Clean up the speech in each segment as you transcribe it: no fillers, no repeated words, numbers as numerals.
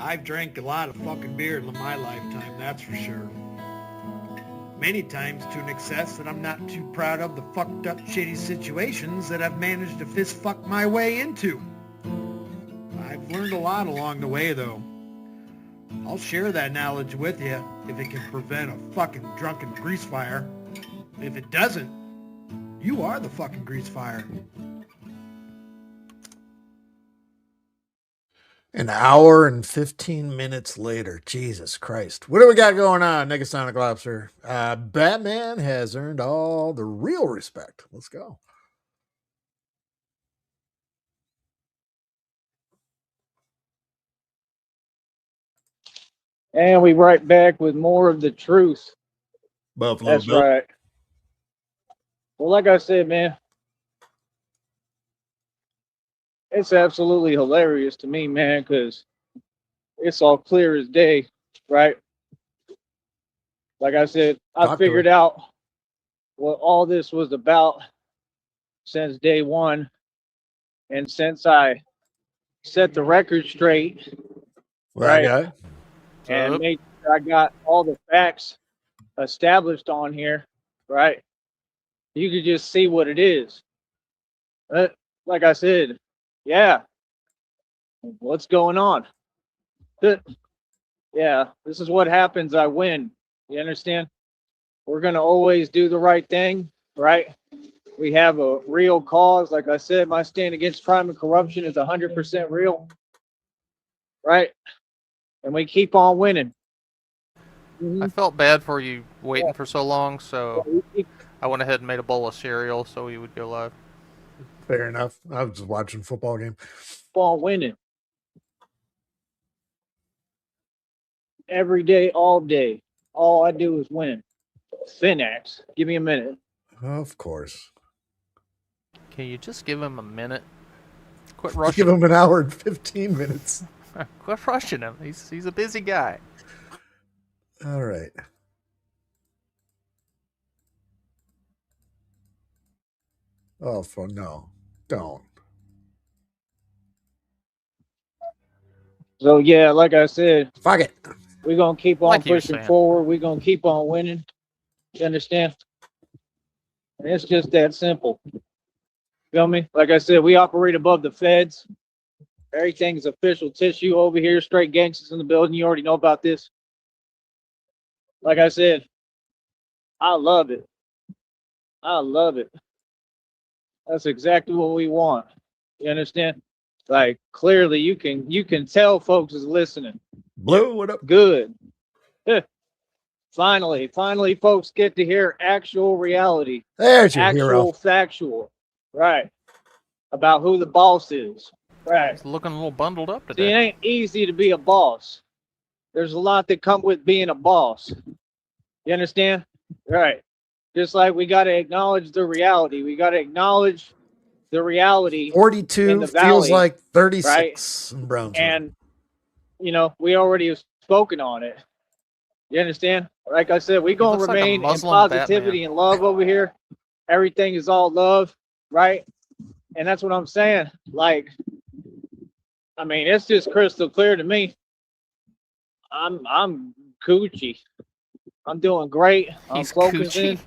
I've drank a lot of fucking beer in my lifetime, that's for sure. Many times to an excess that I'm not too proud of the fucked up shitty situations that I've managed to fist fuck my way into. I've learned a lot along the way though. I'll share that knowledge with you if it can prevent a fucking drunken grease fire. If it doesn't, you are the fucking grease fire. An hour and 15 minutes later. Jesus Christ. What do we got going on, Negasonic Lobster? Batman has earned all the real respect. Let's go. And we right back with more of the truth. Buffalo That's Bill. right. Well, like I said, man, it's absolutely hilarious to me, man, because it's all clear as day, right? Like I said, I figured out what all this was about since day one. And since I set the record straight, right? And made sure I got all the facts established on here, right? You could just see what it is. Like I said, yeah, what's going on? Yeah, this is what happens. I win. You understand? We're going to always do the right thing, right? We have a real cause. Like I said, my stand against crime and corruption is 100% real, right? And we keep on winning. I felt bad for you waiting for so long, so I went ahead and made a bowl of cereal so we would go live. Fair enough. I was just watching a football game. Keep on winning. Every day, all day. All I do is win. Finax, give me a minute. Of course. Can you just give him a minute? Quit Just rushing give him an hour and 15 minutes. Quit rushing him. He's a busy guy. All right. Oh, no. Don't. So, yeah, like I said, fuck it. We're going to keep on pushing forward. We're going to keep on winning. You understand? And it's just that simple. Feel me? Like I said, we operate above the feds. Everything's official tissue over here. Straight gangsters in the building. You already know about this. Like I said, I love it. I love it. That's exactly what we want. You understand? Like clearly you can tell folks is listening. Blue, what up? Good. Finally, folks get to hear actual reality. There's your actual hero. Factual. Right. About who the boss is. Right. He's looking a little bundled up today. See, it ain't easy to be a boss. There's a lot that come with being a boss. You understand? Right. Just like we got to acknowledge the reality. We got to acknowledge the reality. 42 in the feels valley, like 36 right? in Brownsville. And, you know, we already have spoken on it. You understand? Like I said, we going to remain in positivity and love over here. Everything is all love, right? And that's what I'm saying. Like, I mean, it's just crystal clear to me. I'm Gucci. I'm doing great. I'm focusing.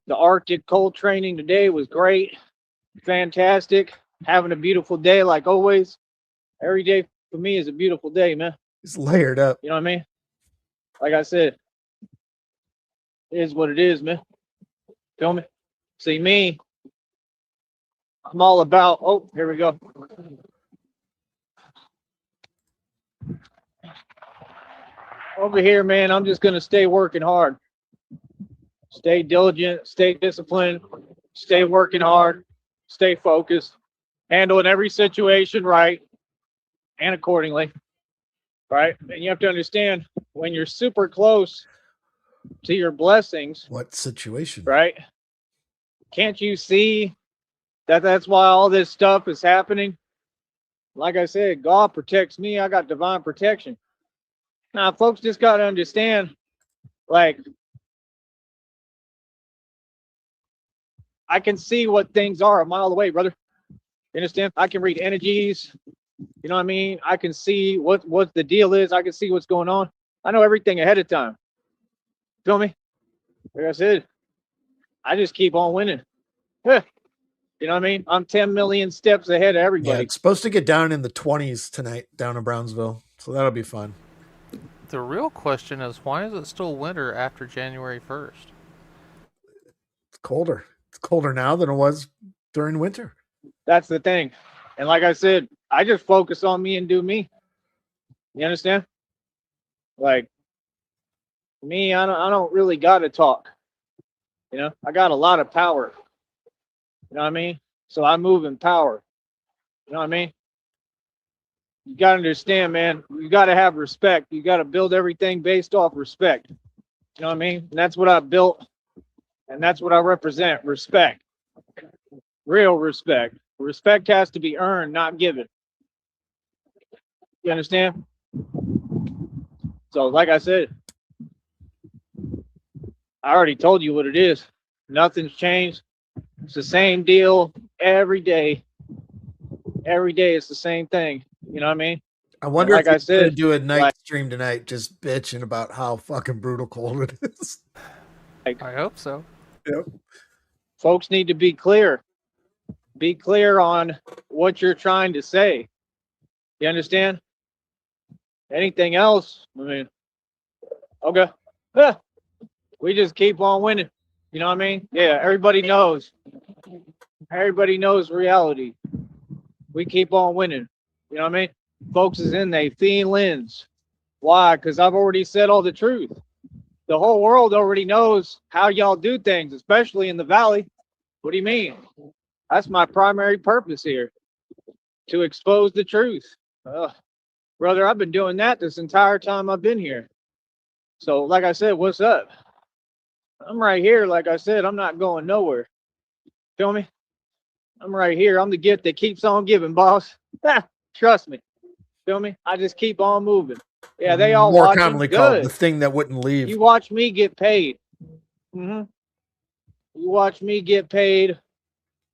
The Arctic cold training today was great. Fantastic. Having a beautiful day like always. Every day for me is a beautiful day, man. It's layered up. You know what I mean? Like I said, it is what it is, man. Feel me? See me, I'm all about, oh, here we go. Over here, man, I'm just going to stay working hard. Stay diligent, stay disciplined, stay working hard, stay focused, handling every situation right and accordingly, right? And you have to understand, when you're super close to your blessings. What situation? Right? Can't you see that that's why all this stuff is happening? Like I said, God protects me. I got divine protection. Now, folks just got to understand, like, I can see what things are a mile away, brother. You understand? I can read energies. You know what I mean? I can see what the deal is. I can see what's going on. I know everything ahead of time. Feel me? Like I said, I just keep on winning. You know what I mean? I'm 10 million steps ahead of everybody. Yeah, it's supposed to get down in the 20s tonight down in Brownsville, so that'll be fun. The real question is, why is it still winter after January 1st? It's colder. It's colder now than it was during winter. That's the thing. And like I said, I just focus on me and do me. You understand? Like me, I don't really gotta talk. You know, I got a lot of power. You know what I mean? So I move in power. You know what I mean? You gotta understand, man. You gotta have respect. You gotta build everything based off respect. You know what I mean? And that's what I built, and that's what I represent. Respect. Real respect. Respect has to be earned, not given. You understand? So, like I said, I already told you what it is. Nothing's changed. It's the same deal every day. Every day it's the same thing. You know what I mean? I wonder like if I said, to do a night stream tonight, just bitching about how fucking brutal cold it is. I hope so. Yep. Folks need to be clear. Be clear on what you're trying to say. You understand? Anything else? I mean, okay. We just keep on winning. You know what I mean? Yeah, everybody knows. Everybody knows reality. We keep on winning. You know what I mean? Folks is in their feelings. Why? Because I've already said all the truth. The whole world already knows how y'all do things, especially in the valley. What do you mean? That's my primary purpose here, to expose the truth. Brother, I've been doing that this entire time I've been here. So, like I said, what's up? I'm right here. Like I said, I'm not going nowhere. Feel me? I'm right here. I'm the gift that keeps on giving, boss. Trust me. Feel me? I just keep on moving. Yeah, they all more watching. commonly Good. called the thing that wouldn't leave. You watch me get paid. You watch me get paid.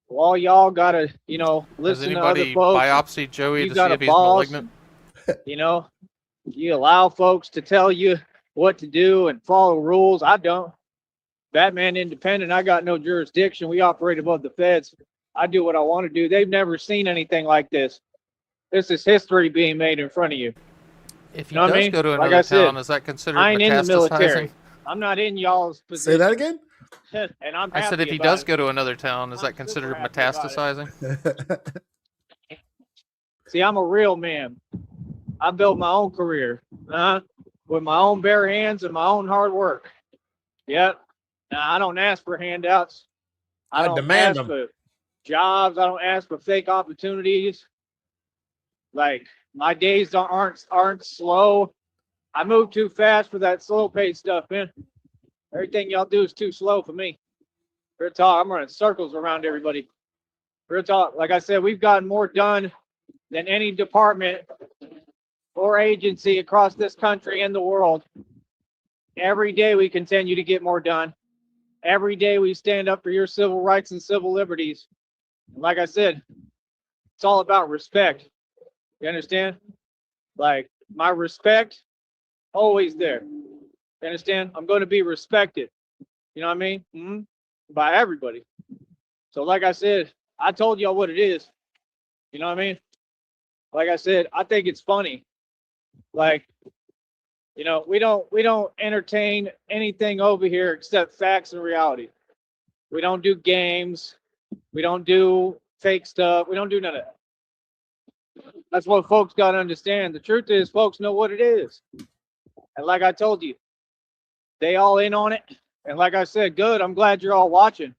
Well, y'all gotta, you know, listen to other folks. Biopsy Joey you to got see a if he's boss, malignant? You know, you allow folks to tell you what to do and follow rules. I don't. Batman independent. I got no jurisdiction. We operate above the feds. I do what I want to do. They've never seen anything like this. This is history being made in front of you. If he does go to another town, is that considered I ain't in the military. metastasizing? I'm not in y'all's position. Say that again? And I'm I said if he does go to another town, is that considered metastasizing? See, I'm a real man. I built my own career with my own bare hands and my own hard work. Yep. Now, I don't ask for handouts. I don't demand ask them. for jobs. I don't ask for fake opportunities. Like, my days aren't slow. I move too fast for that slow paced stuff, man. Everything y'all do is too slow for me. Real talk, I'm running circles around everybody. Real talk, like I said, we've gotten more done than any department or agency across this country and the world. Every day we continue to get more done. Every day we stand up for your civil rights and civil liberties. And like I said, it's all about respect. You understand? Like, my respect, always there. You understand? I'm going to be respected. You know what I mean? By everybody. So like I said, I told y'all what it is. You know what I mean? Like I said, I think it's funny. Like, you know, we don't entertain anything over here except facts and reality. We don't do games. We don't do fake stuff. We don't do none of that. That's what folks got to understand. The truth is, folks know what it is. And like I told you, they all in on it. And like I said, good. I'm glad you're all watching.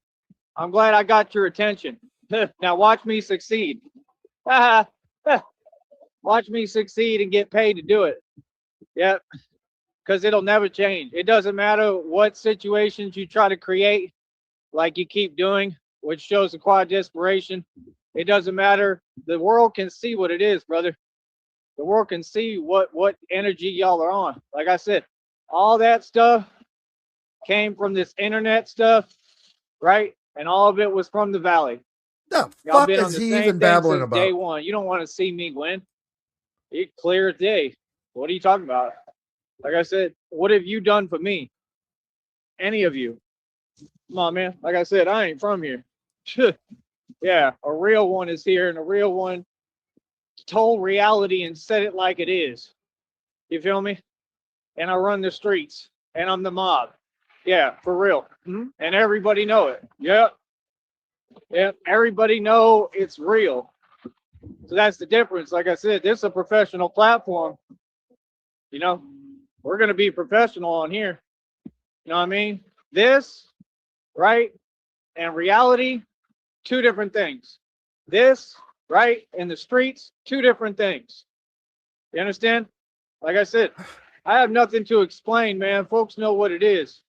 I'm glad I got your attention. Now watch me succeed. Watch me succeed and get paid to do it. Yep. Because it'll never change. It doesn't matter what situations you try to create, like you keep doing, which shows a quiet desperation. It doesn't matter. The world can see what it is, brother. The world can see what energy y'all are on. Like I said, all that stuff came from this internet stuff, right? And all of it was from the valley. The Y'all fuck been on is the he same even thing babbling since about? day one. You don't want to see me win. It's clear as day. What are you talking about? Like I said, what have you done for me? Any of you? Come on, man. Like I said, I ain't from here. Yeah, a real one is here, and a real one told reality and said it like it is. You feel me? And I run the streets, and I'm the mob. Yeah, for real. And everybody know it. Yep. Yep. Everybody know it's real. So that's the difference. Like I said, this is a professional platform. You know, we're going to be professional on here. You know what I mean? This, right, and reality, two different things. This, right, in the streets, two different things. You understand? Like I said, I have nothing to explain, man. Folks know what it is.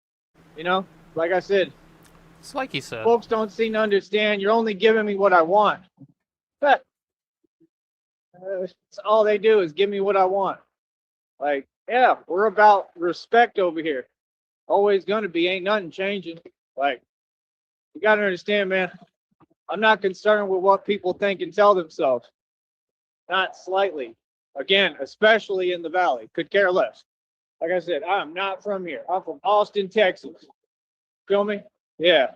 You know, like I said, It's like you said. folks don't seem to understand. You're only giving me what I want. That's all they do is give me what I want. Like, yeah, we're about respect over here. Always gonna be. Ain't nothing changing. Like, you gotta understand, man. I'm not concerned with what people think and tell themselves. Not slightly. Again, especially in the valley. Could care less. Like I said, I'm not from here. I'm from Austin, Texas. Feel me? Yeah.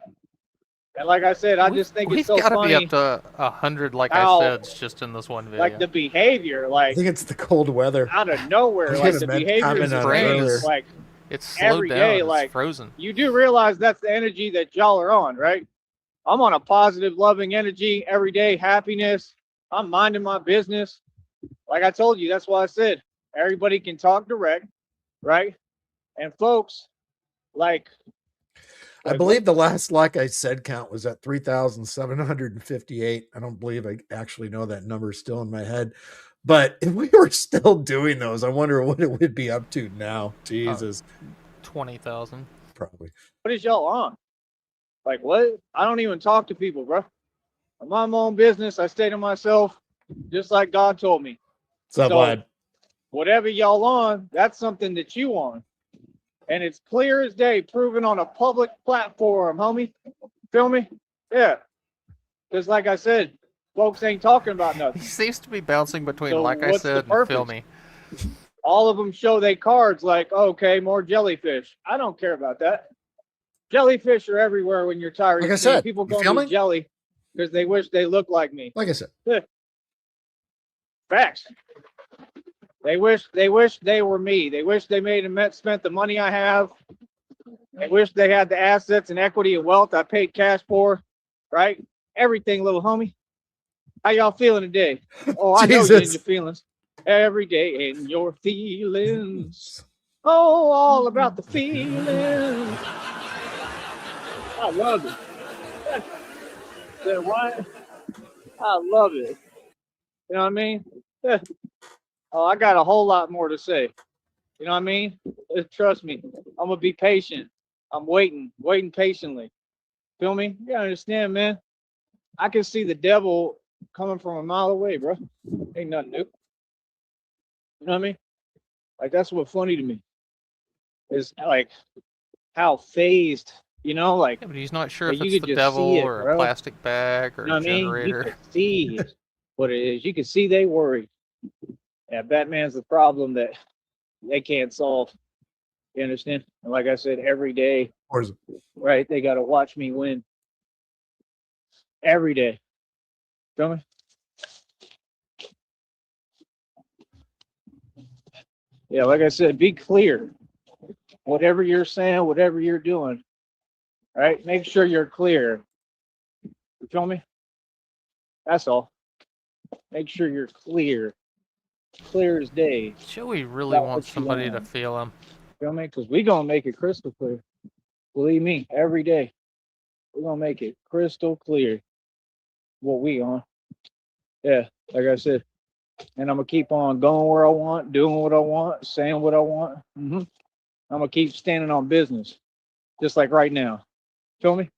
And like I said, I just think it's so funny. We've got to be up to 100, like I said, just in this one video. Like the behavior, like I think it's the cold weather. out of nowhere, like the behavior is changed, like it's slowed every down. day, It's like frozen. You do realize that's the energy that y'all are on, right? I'm on a positive, loving energy, everyday happiness. I'm minding my business. Like I told you, that's why I said everybody can talk direct, right? And folks, like I believe the last like I said count was at 3,758. I don't believe I actually know that number still in my head. But if we were still doing those, I wonder what it would be up to now. Jesus. 20,000. Probably. What is y'all on? Like what? I don't even talk to people, bro. I'm on my own business. I stay to myself, just like God told me. What's up, lad? Whatever y'all on, that's something that you on. And it's clear as day, proven on a public platform, homie. Feel me? Yeah. Because like I said, folks ain't talking about nothing. He seems to be bouncing between, So like I what's said, the and feel me. All of them show they cards like, okay, more jellyfish. I don't care about that. Jellyfish are everywhere when you're tired. Like I said, people go to jelly because they wish they looked like me. Like I said. Facts. They wish they were me. They wish they spent the money I have. They wish they had the assets and equity and wealth I paid cash for. Right? Everything, little homie. How y'all feeling today? Oh, I know you're in your feelings. Every day in your feelings. Oh, all about the feelings. I love it. What? I love it. You know what I mean? Oh, I got a whole lot more to say. You know what I mean? Trust me. I'm going to be patient. I'm waiting patiently. Feel me? You gotta understand, man. I can see the devil coming from a mile away, bro. Ain't nothing new. You know what I mean? Like, that's what's funny to me. Is like how phased, you know, like. Yeah, but he's not sure if it's the devil or a plastic bag or a generator. You can see what it is. You can see they worry. Yeah, Batman's the problem that they can't solve. You understand? And like I said, every day, right, they got to watch me win. Every day. Feel me? Yeah, like I said, be clear. Whatever you're saying, whatever you're doing, right? Make sure you're clear. You feel me? That's all. Make sure you're clear. Clear as day. Joey really wants somebody to feel him. Feel me? Because we're going to make it crystal clear. Believe me, every day. We're going to make it crystal clear what we on. Yeah, like I said. And I'm going to keep on going where I want, doing what I want, saying what I want. I'm going to keep standing on business. Just like right now. Feel me?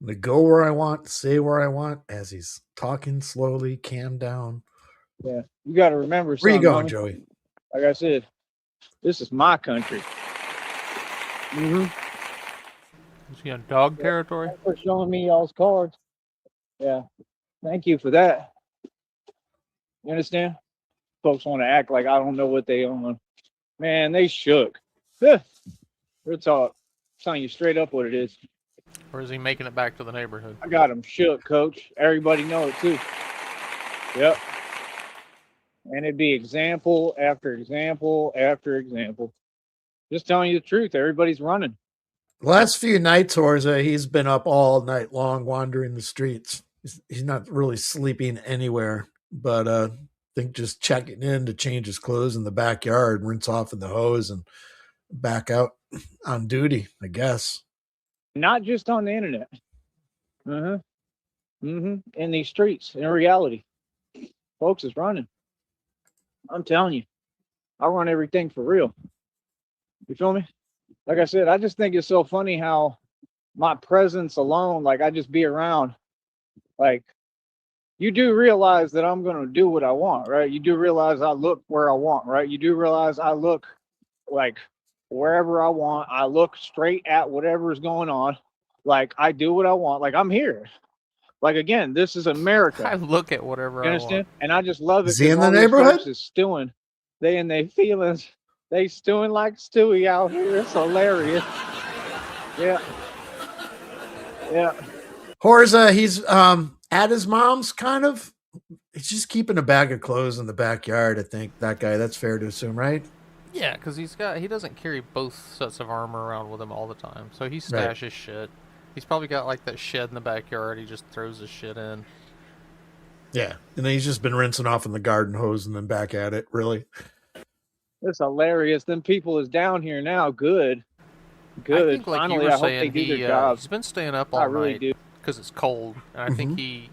To go where I want, say where I want, as he's talking slowly, calm down. Yeah, you got to remember something. Where you going, Joey? Like I said, this is my country. Is he on dog territory? Thanks for showing me y'all's cards. Yeah, thank you for that. You understand? folks want to act like I don't know what they on. Man, they shook. Real talk. I'm telling you straight up what it is. Or is he making it back to the neighborhood? I got him shook, coach. Everybody know it too. Yep. And it'd be example after example after example. Just telling you the truth. Everybody's running. Last few nights, Horza, he's been up all night long wandering the streets. He's not really sleeping anywhere, but I think just checking in to change his clothes in the backyard, rinse off in the hose, and back out on duty, I guess. Not just on the internet. In these streets, in reality. Folks is running. I'm telling you. I run everything for real. You feel me? Like I said, I just think it's so funny how my presence alone, like I just be around, like you do realize that I'm going to do what I want, right? You do realize I look where I want, right? You do realize I look like wherever I want. I look straight at whatever is going on. Like I do what I want. Like I'm here. Like again, this is America. I look at whatever I want. And I just love it. Is he in the neighborhood? Is stewing. They in their feelings. They stewing like Stewie out here. It's hilarious. Yeah. Horza, he's at his mom's kind of. He's just keeping a bag of clothes in the backyard, I think. That guy, that's fair to assume, right? Yeah, because he doesn't carry both sets of armor around with him all the time. So he stashes shit. He's probably got like that shed in the backyard he just throws his shit in. Yeah. And then he's just been rinsing off in the garden hose and then back at it, really. It's hilarious. Them people is down here now. Good. I think, like finally, you were I hope saying, they do their jobs. he's been staying up all night because it's cold. And I think he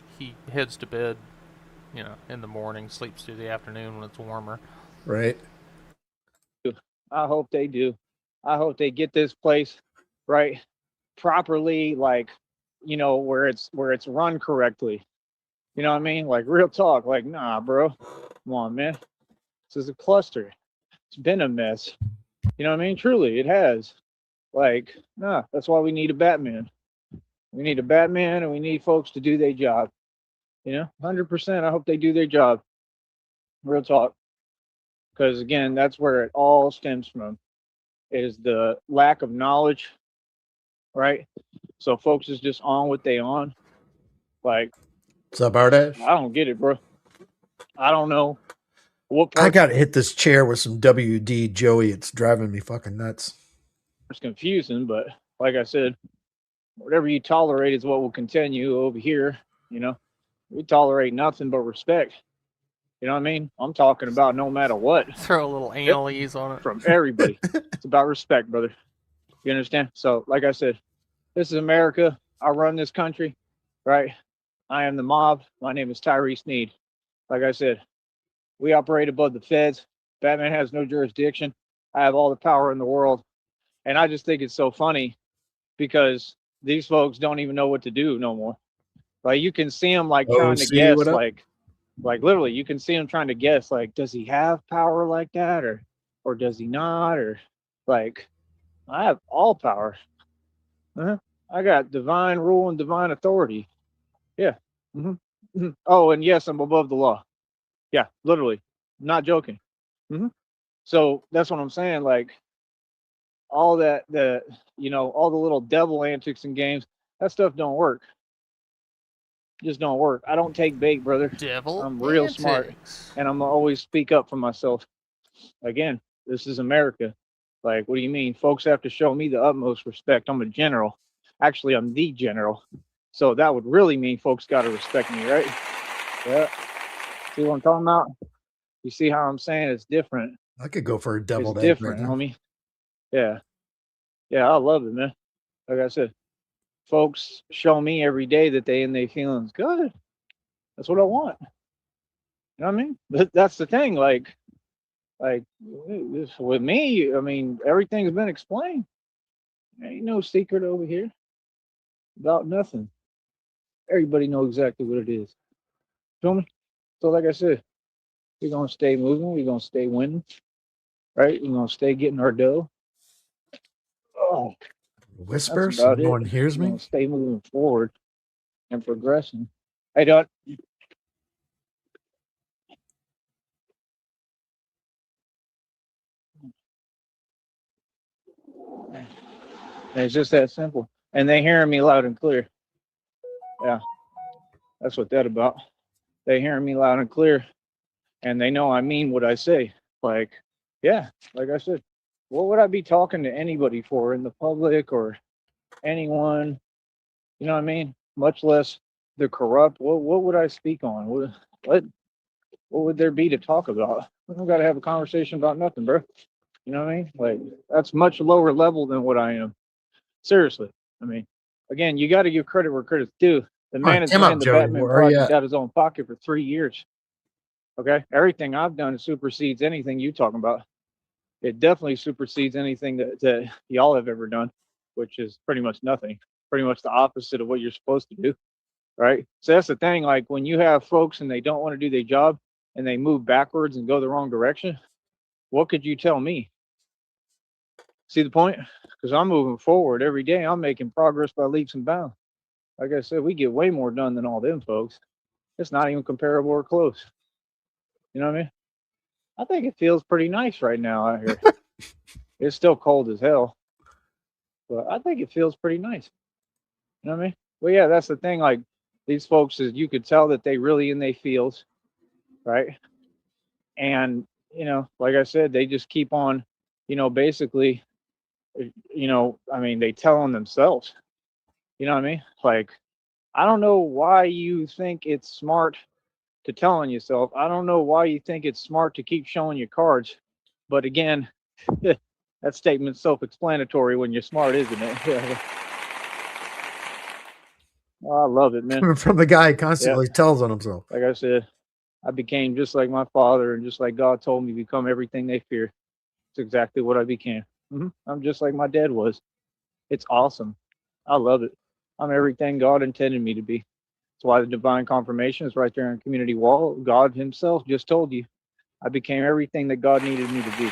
heads to bed, in the morning, sleeps through the afternoon when it's warmer. Right. I hope they do. I hope they get this place right properly, like, where it's run correctly. You know what I mean? Like real talk. Like, nah, bro. Come on, man. This is a cluster. It's been a mess. You know what I mean? Truly, it has. Like, nah, that's why we need a Batman. We need a Batman and we need folks to do their job. 100%. I hope they do their job. Real talk. Because again, that's where it all stems from, is the lack of knowledge, right? So folks is just on what they on. Like, what's up, Ardash? I don't get it, bro. I don't know what part. I got to hit this chair with some WD Joey. It's driving me fucking nuts. It's confusing, but like I said, whatever you tolerate is what will continue over here. We tolerate nothing but respect. You know what I mean? I'm talking about no matter what. Throw a little anal ease on it. From everybody. It's about respect, brother. You understand? So, like I said, this is America. I run this country, right? I am the mob. My name is Sneed. Like I said, we operate above the feds. Batman has no jurisdiction. I have all the power in the world. And I just think it's so funny because these folks don't even know what to do no more. Like you can see them like trying to guess, like literally you can see him trying to guess, like, does he have power like that or does he not? Or like, I have all power. I got divine rule and divine authority. Yeah. Oh, and yes, I'm above the law. Yeah, literally. I'm not joking. So that's what I'm saying. Like all that, all the little devil antics and games, that stuff don't work. Just don't work. I don't take bait, brother. Devil I'm real smart, and I'm always speak up for myself. Again, this is America. Like, what do you mean? Folks have to show me the utmost respect. I'm a general. Actually, I'm the general. So that would really mean folks got to respect me, right? Yeah. See what I'm talking about? You see how I'm saying it's different? I could go for a devil. It's different, homie. Yeah. Yeah, I love it, man. Like I said, folks show me every day that they in their feelings good. That's what I want. You know what I mean? That's the thing. Like with me, I mean, everything's been explained. There ain't no secret over here about nothing. Everybody knows exactly what it is. Feel me? So like I said, we're gonna stay moving. We're gonna stay winning. Right? We're gonna stay getting our dough. Oh. Whisper so no one hears me. Stay moving forward and progressing. Hey, Don. And it's just that simple. And they hearing me loud and clear. Yeah, that's what that about. They hearing me loud and clear, and they know I mean what I say. Like, yeah, like I said, what would I be talking to anybody for in the public or anyone? You know what I mean? Much less the corrupt. What would I speak on? What would there be to talk about? We don't got to have a conversation about nothing, bro. You know what I mean? Like, that's much lower level than what I am. Seriously. I mean, again, you got to give credit where credit's due. The man has been in the Joey. Batman Where are you project at? out of his own pocket for 3 years. Okay, everything I've done supersedes anything you talking about. It definitely supersedes anything that y'all have ever done, which is pretty much nothing. Pretty much the opposite of what you're supposed to do, right? So that's the thing. Like when you have folks and they don't want to do their job and they move backwards and go the wrong direction, what could you tell me? See the point? Because I'm moving forward every day. I'm making progress by leaps and bounds. Like I said, we get way more done than all them folks. It's not even comparable or close. You know what I mean? I think it feels pretty nice right now out here. It's still cold as hell, but I think it feels pretty nice. You know what I mean? Well, yeah, that's the thing. Like these folks, is you could tell that they really in their fields, right? And like I said, they just keep on, basically, I mean, they tell on themselves. You know what I mean? Like, I don't know why you think it's smart to tell on yourself. I don't know why you think it's smart to keep showing your cards. But again, that statement's self-explanatory when you're smart, isn't it? Oh, I love it, man. From the guy who constantly tells on himself. Like I said, I became just like my father, and just like God told me, become everything they fear. It's exactly what I became. I'm just like my dad was. It's awesome. I love it. I'm everything God intended me to be. That's why the divine confirmation is right there on community wall. God himself just told you, I became everything that God needed me to be.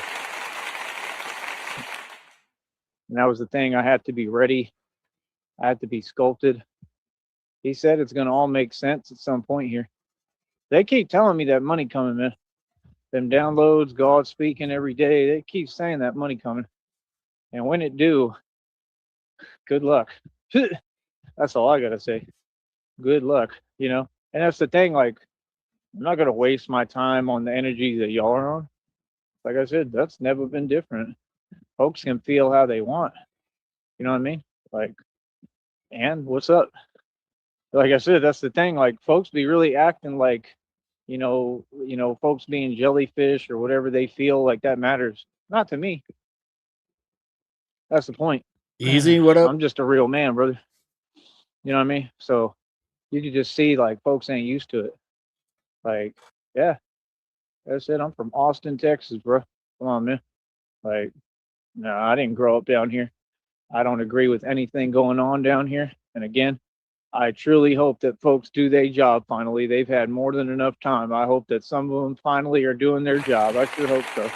And that was the thing. I had to be ready. I had to be sculpted. He said it's going to all make sense at some point here. They keep telling me that money coming, man. Them downloads, God speaking every day. They keep saying that money coming. And when it do, good luck. That's all I got to say. Good luck, And that's the thing. Like, I'm not going to waste my time on the energy that y'all are on. Like I said, that's never been different. Folks can feel how they want. You know what I mean? Like, and what's up? Like I said, that's the thing. Like, folks be really acting like, folks being jellyfish or whatever they feel like that matters. Not to me. That's the point. Easy, what up? I'm just a real man, brother. You know what I mean? So you can just see like folks ain't used to it. Like, yeah. That's it. I'm from Austin, Texas, bro. Come on, man. Like, no, I didn't grow up down here. I don't agree with anything going on down here. And again, I truly hope that folks do their job finally. They've had more than enough time. I hope that some of them finally are doing their job. I sure hope so.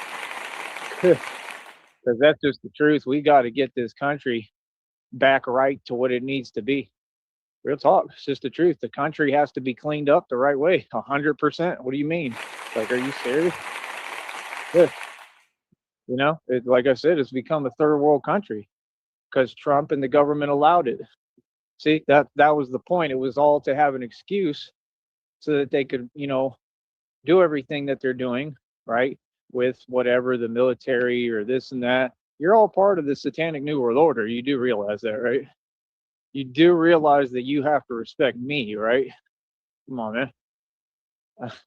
Because that's just the truth. We got to get this country back right to what it needs to be. Real talk. It's just the truth. The country has to be cleaned up the right way. 100%. What do you mean? Like, are you serious? Yeah. Like I said, it's become a third world country because Trump and the government allowed it. See, that was the point. It was all to have an excuse so that they could, do everything that they're doing, right? With whatever the military or this and that. You're all part of the satanic New World Order. You do realize that, right? You do realize that you have to respect me, right? Come on, man.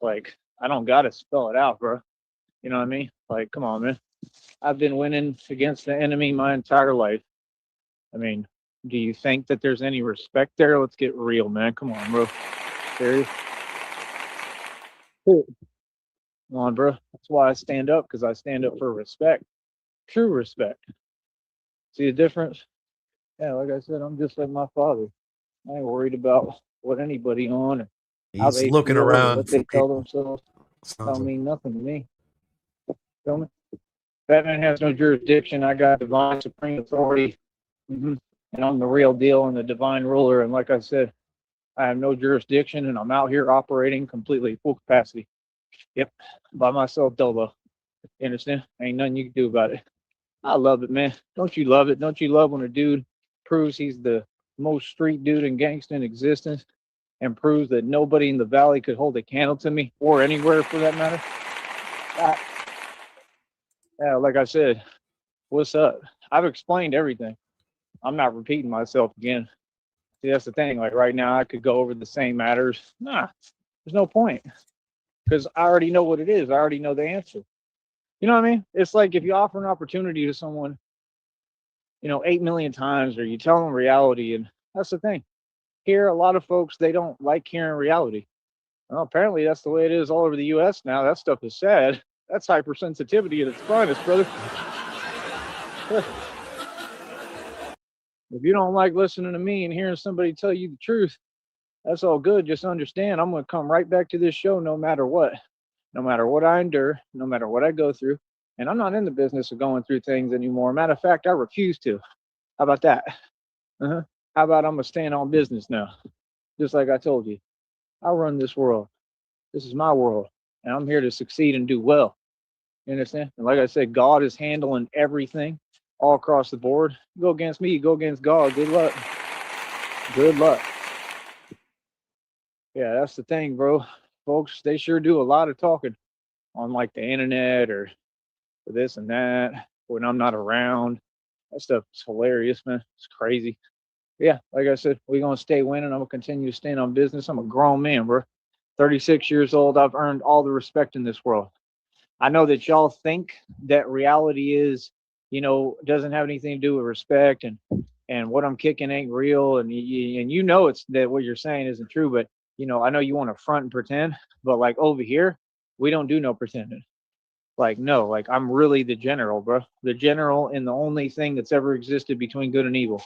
Like, I don't got to spell it out, bro. You know what I mean? Like, come on, man. I've been winning against the enemy my entire life. I mean, do you think that there's any respect there? Let's get real, man. Come on, bro. Serious? Come on, bro. That's why I stand up, because I stand up for respect. True respect. See the difference? Yeah, like I said, I'm just like my father. I ain't worried about what anybody on or how He's they looking feel or around what for they tell people. themselves. Sounds Don't like. mean nothing to me. Feel me? Batman has no jurisdiction. I got divine supreme authority. And I'm the real deal and the divine ruler. And like I said, I have no jurisdiction and I'm out here operating completely full capacity. Yep. By myself, Dolo. You understand? Ain't nothing you can do about it. I love it, man. Don't you love it? Don't you love when a dude proves he's the most street dude and gangster in existence, and proves that nobody in the valley could hold a candle to me, or anywhere for that matter. Yeah, like I said, what's up? I've explained everything. I'm not repeating myself again. See, that's the thing. Like right now, I could go over the same matters. Nah, there's no point, because I already know what it is. I already know the answer. You know what I mean? It's like if you offer an opportunity to someone, 8 million times, or you tell them reality, and that's the thing. Here, a lot of folks, they don't like hearing reality. Well, apparently that's the way it is all over the U.S. now. That stuff is sad. That's hypersensitivity at its finest, brother. If you don't like listening to me and hearing somebody tell you the truth, that's all good. Just understand, I'm going to come right back to this show no matter what. No matter what I endure, no matter what I go through. And I'm not in the business of going through things anymore. Matter of fact, I refuse to. How about that? How about I'm going to stand on business now? Just like I told you. I run this world. This is my world. And I'm here to succeed and do well. You understand? And like I said, God is handling everything all across the board. You go against me, you go against God. Good luck. Good luck. Yeah, that's the thing, bro. Folks, they sure do a lot of talking on like the internet or this and that when I'm not around. That stuff is hilarious, man. It's crazy. Yeah, like I said, we're going to stay winning. I'm going to continue to stand on business. I'm a grown man, bro. 36 years old. I've earned all the respect in this world. I know that y'all think that reality is, doesn't have anything to do with respect, and what I'm kicking ain't real. And it's that what you're saying isn't true. But, I know you want to front and pretend. But like over here, we don't do no pretending. Like, no, like I'm really the general, bro. The general and the only thing that's ever existed between good and evil.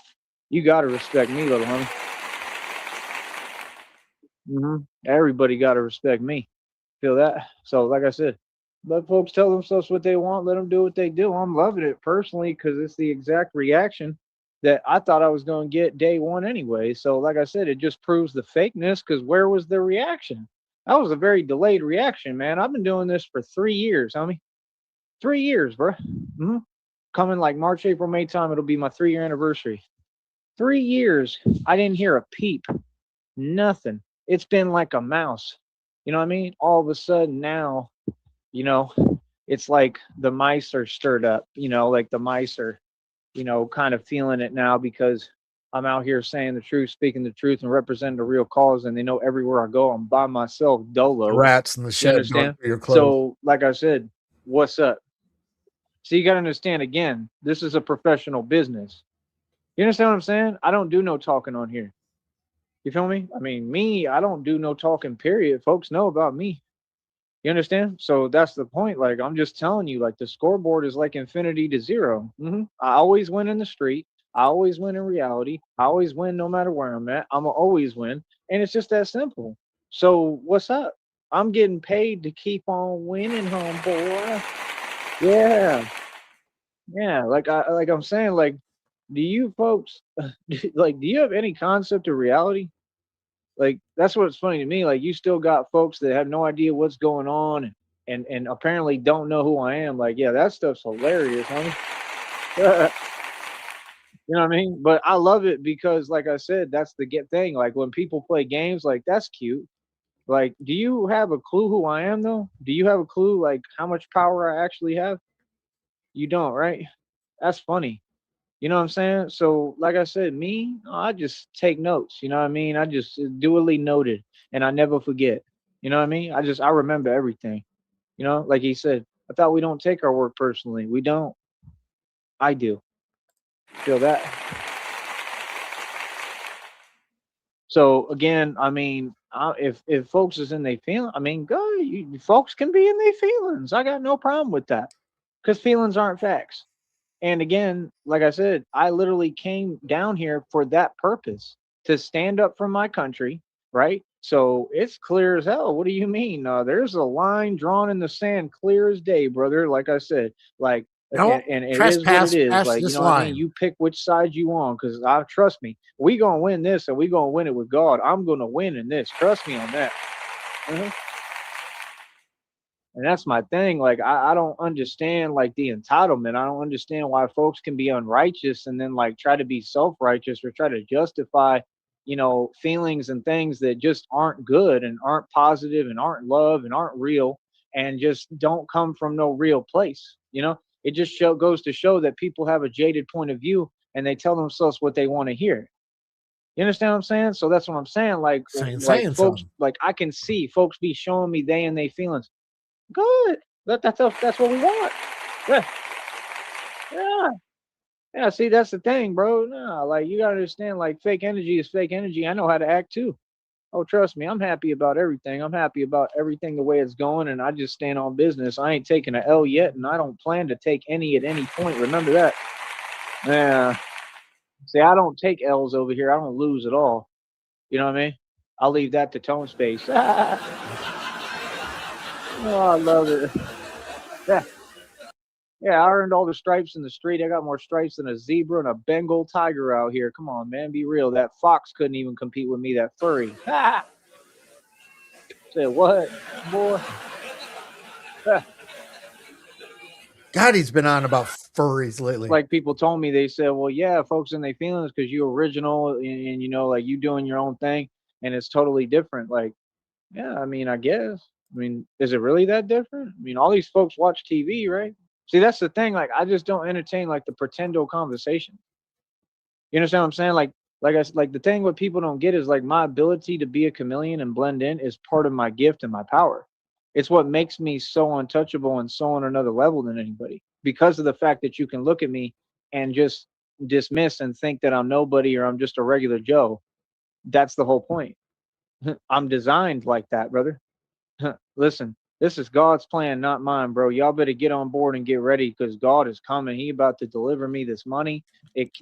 You got to respect me, little homie. Everybody got to respect me. Feel that? So, like I said, let folks tell themselves what they want. Let them do what they do. I'm loving it personally because it's the exact reaction that I thought I was going to get day one anyway. So, like I said, it just proves the fakeness, because where was the reaction? That was a very delayed reaction, man. I've been doing this for 3 years, homie. 3 years, bro. Coming like March, April, May time, it'll be my 3-year anniversary. 3 years. I didn't hear a peep. Nothing. It's been like a mouse. You know what I mean? All of a sudden now, it's like the mice are stirred up, like the mice are, kind of feeling it now, because I'm out here saying the truth, speaking the truth, and representing the real cause. And they know everywhere I go, I'm by myself, dolo. The rats in the shed. You understand? So, like I said, what's up? So you got to understand, again, this is a professional business. You understand what I'm saying? I don't do no talking on here. You feel me? I mean, I don't do no talking, period. Folks know about me. You understand? So that's the point. Like, I'm just telling you, like, the scoreboard is like infinity to zero. I always win in the street. I always win in reality. I always win no matter where I'm at. I'm going to always win. And it's just that simple. So what's up? I'm getting paid to keep on winning, homeboy. Yeah. Like I'm saying, like, do you folks, like, do you have any concept of reality? Like, that's what's funny to me. Like, you still got folks that have no idea what's going on and apparently don't know who I am. Like, yeah, that stuff's hilarious, homie. You know what I mean? But I love it because, like I said, that's the thing. Like, when people play games, like, that's cute. Like, do you have a clue who I am, though? Do you have a clue, like, how much power I actually have? You don't, right? That's funny. You know what I'm saying? So, like I said, I just take notes. You know what I mean? I just duly noted, and I never forget. You know what I mean? I remember everything. Like he said, I thought we don't take our work personally. We don't. I do. Feel that? So again, I mean, if folks is in their feelings, I mean, go. Folks can be in their feelings. I got no problem with that, because feelings aren't facts. And again, like I said, I literally came down here for that purpose, to stand up for my country, right? So it's clear as hell. What do you mean? There's a line drawn in the sand, clear as day, brother. Like I said, like, and it is what it is. Like, what I mean? You pick which side you on, because trust me, we gonna win this, and we gonna win it with God. I'm gonna win in this. Trust me on that. And that's my thing. Like, I don't understand like the entitlement. I don't understand why folks can be unrighteous and then like try to be self-righteous or try to justify, feelings and things that just aren't good and aren't positive and aren't love and aren't real and just don't come from no real place. It just goes to show that people have a jaded point of view and they tell themselves what they want to hear. You understand what I'm saying? So that's what I'm saying. Like saying folks, something. like I can see folks be showing me they and they feelings. Good. That's what we want. Yeah. Yeah. Yeah. See, that's the thing, bro. No, like you gotta understand, like fake energy is fake energy. I know how to act too. Oh, trust me, I'm happy about everything. I'm happy about everything the way it's going, and I just stand on business. I ain't taking an L yet, and I don't plan to take any at any point. Remember that. Yeah. See, I don't take L's over here. I don't lose at all. You know what I mean? I'll leave that to Tone Space. Oh, I love it. Yeah. Yeah, I earned all the stripes in the street. I got more stripes than a zebra and a Bengal tiger out here. Come on, man, be real. That fox couldn't even compete with me, that furry. Ha! Say what, boy? God, he's been on about furries lately. Like people told me, they said, well, yeah, folks in their feelings because you original and like you doing your own thing and it's totally different. Like, yeah, I mean, I guess. I mean, is it really that different? I mean, all these folks watch TV, right? See, that's the thing. Like, I just don't entertain like the pretendo conversation. You understand what I'm saying? Like the thing what people don't get is like my ability to be a chameleon and blend in is part of my gift and my power. It's what makes me so untouchable and so on another level than anybody because of the fact that you can look at me and just dismiss and think that I'm nobody or I'm just a regular Joe. That's the whole point. I'm designed like that, brother. Listen, this is God's plan, not mine, bro. Y'all better get on board and get ready because God is coming. He about to deliver me this money.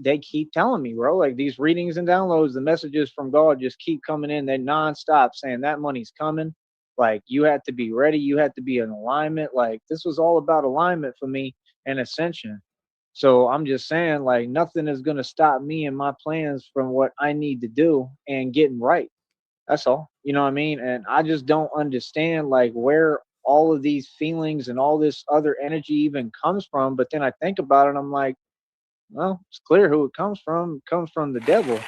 They keep telling me, bro, like these readings and downloads, the messages from God just keep coming in. They're nonstop saying that money's coming. Like you had to be ready. You had to be in alignment. Like this was all about alignment for me and ascension. So I'm just saying, like nothing is going to stop me and my plans from what I need to do and getting right. That's all. You know what I mean? And I just don't understand like where all of these feelings and all this other energy even comes from. But then I think about it, I'm like, well, it's clear who it comes from. It comes from the devil.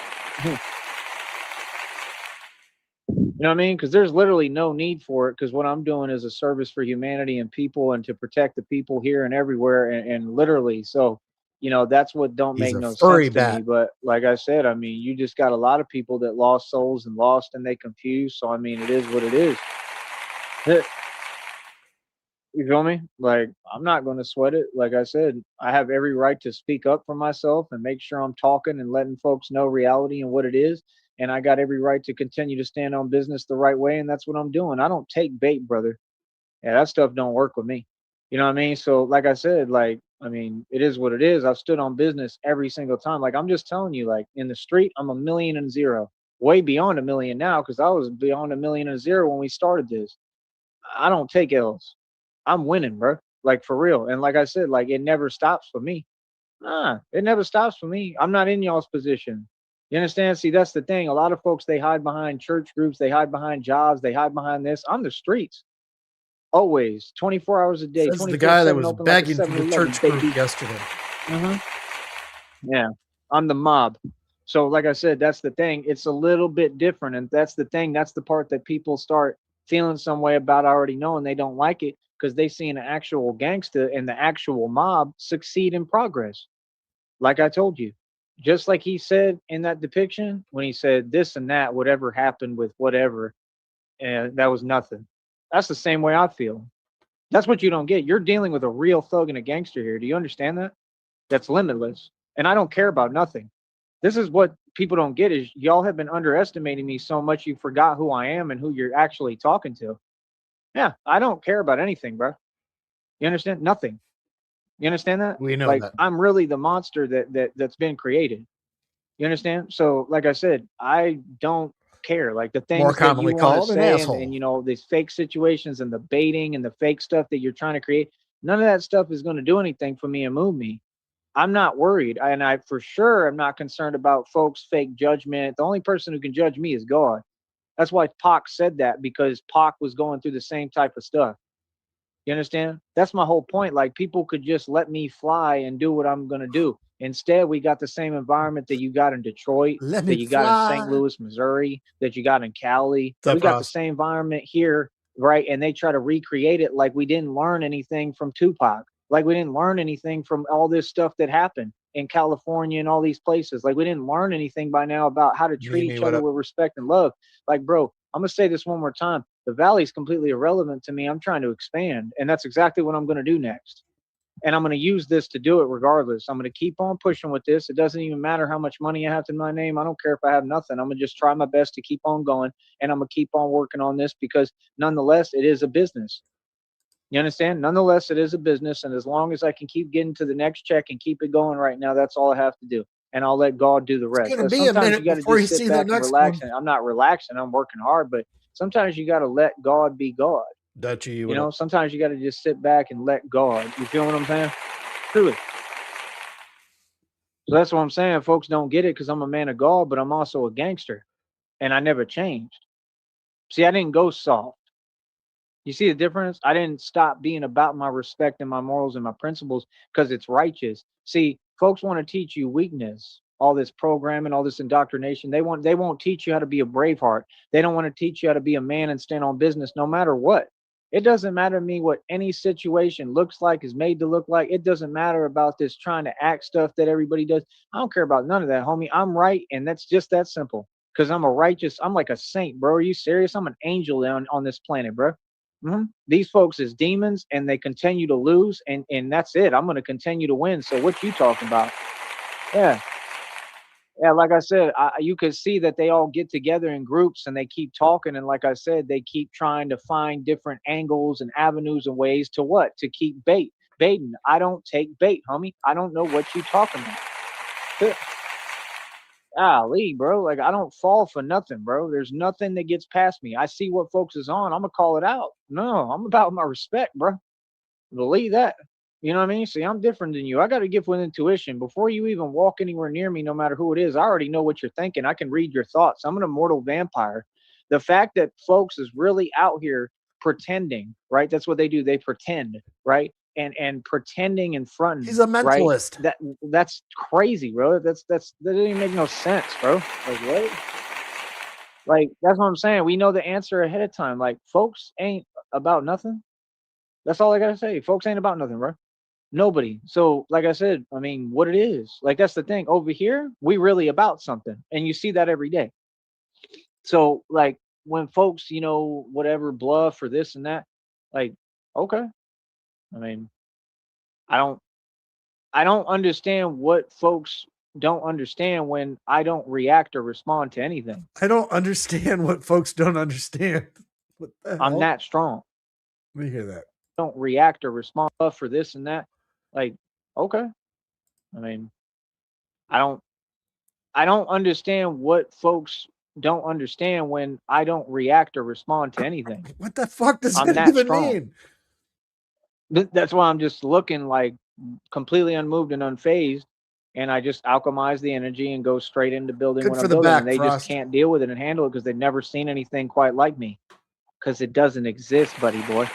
You know what I mean? Because there's literally no need for it. Because what I'm doing is a service for humanity and people, and to protect the people here and everywhere, and literally. So, that's what don't He's make a no furry sense to me. bat. But like I said, I mean, you just got a lot of people that lost souls and lost, and they confused. So I mean, it is what it is. You feel me? Like, I'm not going to sweat it. Like I said, I have every right to speak up for myself and make sure I'm talking and letting folks know reality and what it is. And I got every right to continue to stand on business the right way. And that's what I'm doing. I don't take bait, brother. Yeah, that stuff don't work with me. You know what I mean? So, like I said, like, I mean, it is what it is. I've stood on business every single time. Like, I'm just telling you, like, in the street, I'm a million and zero, way beyond a million now because I was beyond a million and zero when we started this. I don't take L's. I'm winning, bro. Like for real. And like I said, like it never stops for me. Nah, it never stops for me. I'm not in y'all's position. You understand? See, that's the thing. A lot of folks, they hide behind church groups, they hide behind jobs, they hide behind this. I'm the streets. Always, 24 hours a day, Says the guy that 24/7 was open like a begging for the 7-Eleven, church baby. group yesterday. Yeah, I'm the mob. So, like I said, that's the thing. It's a little bit different, and that's the thing. That's the part that people start feeling some way about already knowing they don't like it because they see an actual gangster and the actual mob succeed in progress. Like I told you, just like he said in that depiction when he said this and that, whatever happened with whatever, and that was nothing. That's the same way I feel. That's what you don't get. You're dealing with a real thug and a gangster here. Do you understand that? That's limitless. And I don't care about nothing. This is what people don't get is y'all have been underestimating me so much you forgot who I am and who you're actually talking to. Yeah, I don't care about anything, bro. You understand? Nothing. You understand that? We know Like that. I'm really the monster that's been created. You understand? So like I said, I don't care. Like the More things that you commonly want to called an say asshole. and these fake situations and the baiting and the fake stuff that you're trying to create, none of that stuff is going to do anything for me and move me. I'm not worried. And I for sure am not concerned about folks' fake judgment. The only person who can judge me is God. That's why Pac said that, because Pac was going through the same type of stuff. You understand? That's my whole point. Like, people could just let me fly and do what I'm going to do. Instead, we got the same environment that you got in Detroit, Let that me you got in St. fly. Louis, Missouri, that you got in Cali. What's up, We got the Ross? same environment here, right? And they try to recreate it like we didn't learn anything from Tupac. Like we didn't learn anything from all this stuff that happened in California and all these places. Like we didn't learn anything by now about how to treat Mimi, each what other up? with respect and love. Like, bro, I'm going to say this one more time. The valley's completely irrelevant to me. I'm trying to expand, and that's exactly what I'm going to do next. And I'm going to use this to do it regardless. I'm going to keep on pushing with this. It doesn't even matter how much money I have to my name. I don't care if I have nothing. I'm going to just try my best to keep on going, and I'm going to keep on working on this because nonetheless, it is a business. You understand? Nonetheless, it is a business, and as long as I can keep getting to the next check and keep it going right now, that's all I have to do. And I'll let God do the rest. It's gonna be a Sometimes you minute got to before you just sit see the back and next relax. one. And I'm not relaxing. I'm working hard, but sometimes you got to let God be God. Dutchy, You know, sometimes you got to just sit back and let God. You feel what I'm saying? Truly. So that's what I'm saying. Folks don't get it because I'm a man of God, but I'm also a gangster, and I never changed. See, I didn't go soft. You see the difference? I didn't stop being about my respect and my morals and my principles because it's righteous. See, folks want to teach you weakness, all this programming, all this indoctrination. They won't teach you how to be a braveheart. They don't want to teach you how to be a man and stand on business no matter what. It doesn't matter to me what any situation looks like, is made to look like. It doesn't matter about this trying to act stuff that everybody does. I don't care about none of that, homie. I'm right, and that's just that simple. Because I'm I'm like a saint, bro. Are you serious? I'm an angel on this planet, bro. These folks is demons, and they continue to lose, and that's it. I'm going to continue to win. So what you talking about? Yeah. Yeah, like I said, you could see that they all get together in groups and they keep talking. And like I said, they keep trying to find different angles and avenues and ways to what? To keep baiting. I don't take bait, homie. I don't know what you talking about. Golly, bro. Like, I don't fall for nothing, bro. There's nothing that gets past me. I see what folks is on. I'm going to call it out. No, I'm about my respect, bro. Believe that. You know what I mean? See, I'm different than you. I got a gift with intuition. Before you even walk anywhere near me, no matter who it is, I already know what you're thinking. I can read your thoughts. I'm an immortal vampire. The fact that folks is really out here pretending, right? That's what they do. They pretend, right? And pretending and fronting. He's a mentalist. Right? That's crazy, bro. That doesn't even make no sense, bro. Like, what? Like, that's what I'm saying. We know the answer ahead of time. Like, folks ain't about nothing. That's all I gotta say. Folks ain't about nothing, bro. Nobody. So, like I said, I mean, what it is, like, that's the thing. Over here, we really about something, and you see that every day. So, like, when folks, whatever, bluff or this and that, like, okay. I mean, I don't understand what folks don't understand when I don't react or respond to anything. I don't understand what folks don't understand. What the hell? I'm that strong. Let me hear that. Don't react or respond for this and that. Like, okay. I mean, I don't understand what folks don't understand when I don't react or respond to anything. What the fuck does I'm that that even strong. mean? That's why I'm just looking like completely unmoved and unfazed, and I just alchemize the energy and go straight into building Good what for I'm the building. back, And they Frost. just can't deal with it and handle it because they've never seen anything quite like me. Because it doesn't exist, buddy boy.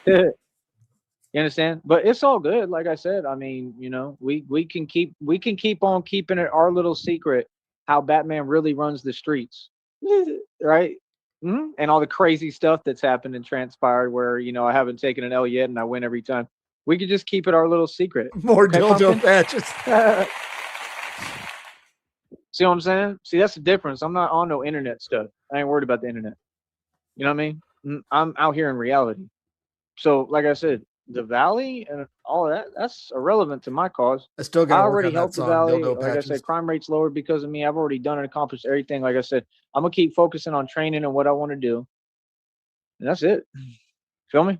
You understand? But it's all good. Like I said, I mean, we can keep on keeping it our little secret how Batman really runs the streets, right? And all the crazy stuff that's happened and transpired where I haven't taken an L yet and I win every time. We could just keep it our little secret. More Okay, dildo patches. See what I'm saying? See, that's the difference. I'm not on no internet stuff. I ain't worried about the internet. You know what I mean? I'm out here in reality. So, like I said, the valley and all that's irrelevant to my cause. I still got to work already on that helped the song, valley. Dildo Like Patches. I said, crime rate's lowered because of me. I've already done and accomplished everything. Like I said, I'm gonna keep focusing on training and what I want to do. And that's it. Feel me?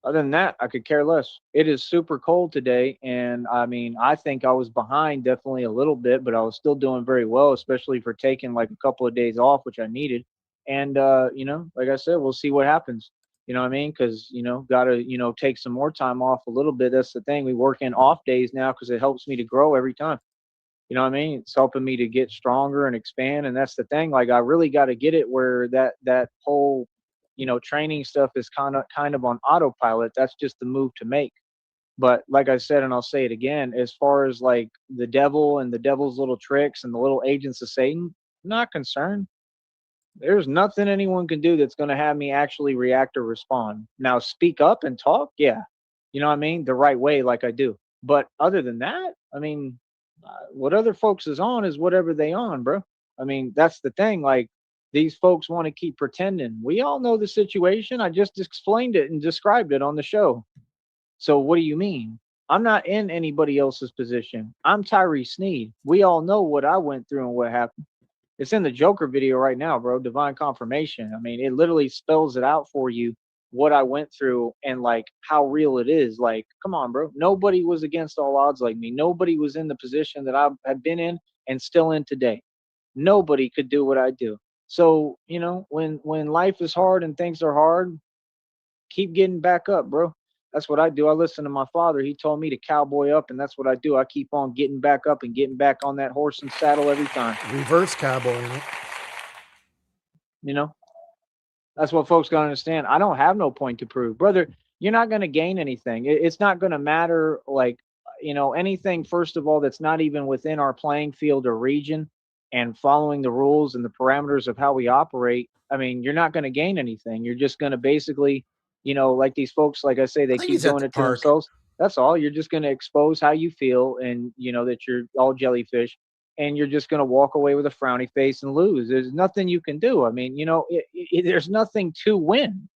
Other than that, I could care less. It is super cold today, and I mean, I think I was behind definitely a little bit, but I was still doing very well, especially for taking like a couple of days off, which I needed. And like I said, we'll see what happens. You know what I mean? Because gotta take some more time off a little bit. That's the thing. We work in off days now because it helps me to grow every time. You know what I mean? It's helping me to get stronger and expand, and that's the thing. Like, I really got to get it where that whole you know, training stuff is kind of on autopilot. That's just the move to make. But like I said, and I'll say it again, as far as like the devil and the devil's little tricks and the little agents of Satan, I'm not concerned. There's nothing anyone can do that's going to have me actually react or respond. Now, speak up and talk, yeah, you know what I mean, the right way, like I do. But other than that, I mean, what other folks is on is whatever they on, bro. I mean, that's the thing. Like these folks want to keep pretending. We all know the situation. I just explained it and described it on the show. So what do you mean? I'm not in anybody else's position. I'm Tyree Sneed. We all know what I went through and what happened. It's in the Joker video right now, bro. Divine confirmation. I mean, it literally spells it out for you what I went through and like how real it is. Like, come on, bro. Nobody was against all odds like me. Nobody was in the position that I have been in and still in today. Nobody could do what I do. So, you know, when life is hard and things are hard, keep getting back up, bro. That's what I do. I listen to my father. He told me to cowboy up, and that's what I do. I keep on getting back up and getting back on that horse and saddle every time. Reverse cowboying it. You know, that's what folks gotta understand. I don't have no point to prove, brother. You're not gonna gain anything. It's not gonna matter. Like, you know, anything. First of all, that's not even within our playing field or region, and following the rules and the parameters of how we operate. I mean, you're not gonna gain anything. You're just gonna basically, you know, like these folks, like I say, they keep doing it to themselves. That's all. You're just going to expose how you feel and, you know, that you're all jellyfish, and you're just going to walk away with a frowny face and lose. There's nothing you can do. I mean, you know, there's nothing to win.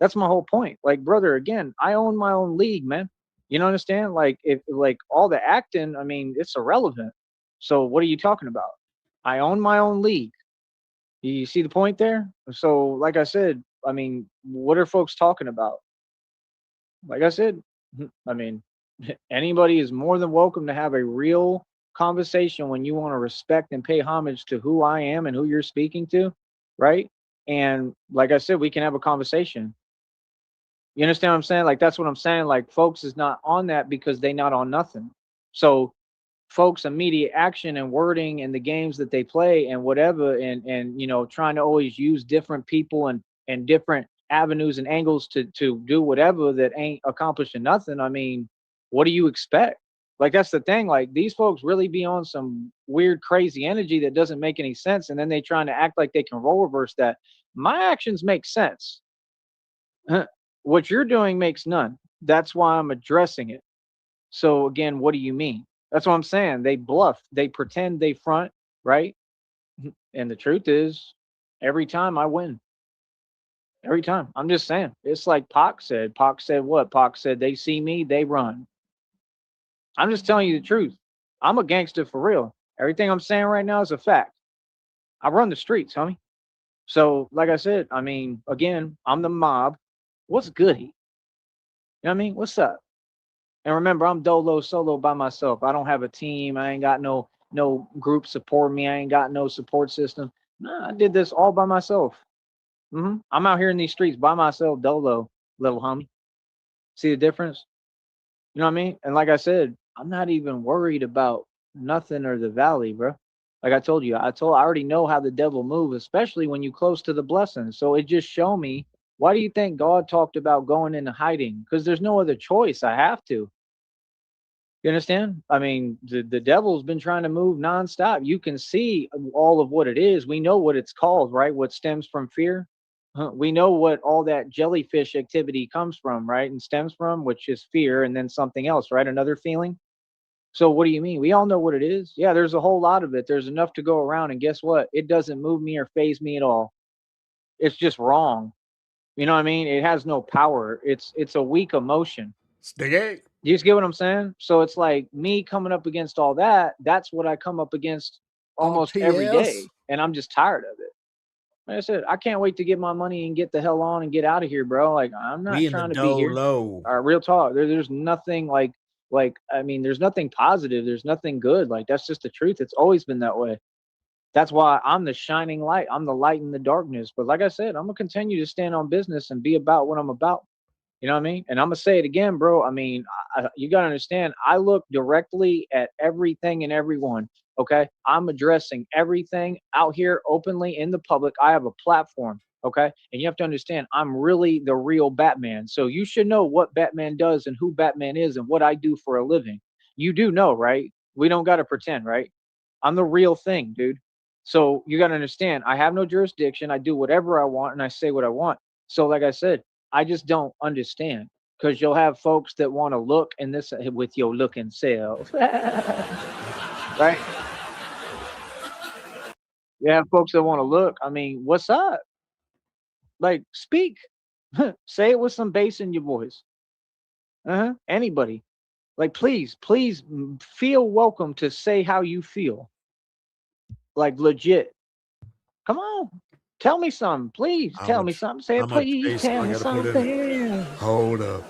That's my whole point. Like, brother, again, I own my own league, man. You know, understand? Like, if like all the acting, I mean, it's irrelevant. So what are you talking about? I own my own league. You see the point there? So, like I said, I mean, what are folks talking about? Like I said, I mean, anybody is more than welcome to have a real conversation when you want to respect and pay homage to who I am and who you're speaking to, right? And like I said, we can have a conversation. You understand what I'm saying? Like, that's what I'm saying. Like, folks is not on that because they not on nothing. So folks immediate action and wording and the games that they play and whatever, and you know, trying to always use different people and different avenues and angles to do whatever that ain't accomplishing nothing. I mean, what do you expect? Like, that's the thing. Like, these folks really be on some weird crazy energy that doesn't make any sense, and then they trying to act like they can role reverse that. My actions make sense. What you're doing makes none. That's why I'm addressing it. So again, what do you mean? That's what I'm saying. They bluff, they pretend, they front, right? And the truth is, every time I win. Every time. I'm just saying. It's like Pac said. Pac said what? Pac said they see me, they run. I'm just telling you the truth. I'm a gangster for real. Everything I'm saying right now is a fact. I run the streets, homie. So, like I said, I mean, again, I'm the mob. What's goody? You know what I mean? What's up? And remember, I'm dolo solo by myself. I don't have a team. I ain't got no group support me. I ain't got no support system. Nah, I did this all by myself. I'm out here in these streets by myself, dolo, little homie. See the difference? You know what I mean? And like I said, I'm not even worried about nothing or the valley, bro. Like I told you, I already know how the devil moves, especially when you close to the blessing. So it just show me, why do you think God talked about going into hiding? Because there's no other choice. I have to. You understand? I mean, the devil's been trying to move nonstop. You can see all of what it is. We know what it's called, right? What stems from fear. We know what all that jellyfish activity comes from, right? And stems from, which is fear, and then something else, right? Another feeling. So what do you mean? We all know what it is. Yeah, there's a whole lot of it. There's enough to go around. And guess what? It doesn't move me or phase me at all. It's just wrong. You know what I mean? It has no power. It's a weak emotion. Stiggy. You just get what I'm saying? So it's like me coming up against all that. That's what I come up against almost every day. And I'm just tired of it. Like I said, I can't wait to get my money and get the hell on and get out of here, bro. Like, I'm not trying to be here. Real talk. There's nothing like, I mean, there's nothing positive. There's nothing good. Like, that's just the truth. It's always been that way. That's why I'm the shining light. I'm the light in the darkness. But like I said, I'm going to continue to stand on business and be about what I'm about. You know what I mean? And I'm going to say it again, bro. I mean, you got to understand, I look directly at everything and everyone. Okay. I'm addressing everything out here openly in the public. I have a platform. Okay. And you have to understand, I'm really the real Batman. So you should know what Batman does and who Batman is and what I do for a living. You do know, right? We don't got to pretend, right? I'm the real thing, dude. So you got to understand, I have no jurisdiction. I do whatever I want and I say what I want. So, like I said, I just don't understand because you'll have folks that want to look and this with your looking self, right? You have folks that want to look. I mean, what's up? Like, speak. Say it with some bass in your voice. Anybody. Like, please, please feel welcome to say how you feel. Like, legit. Come on. Tell me something. Please tell me something. Say it, please tell me something. Hold up.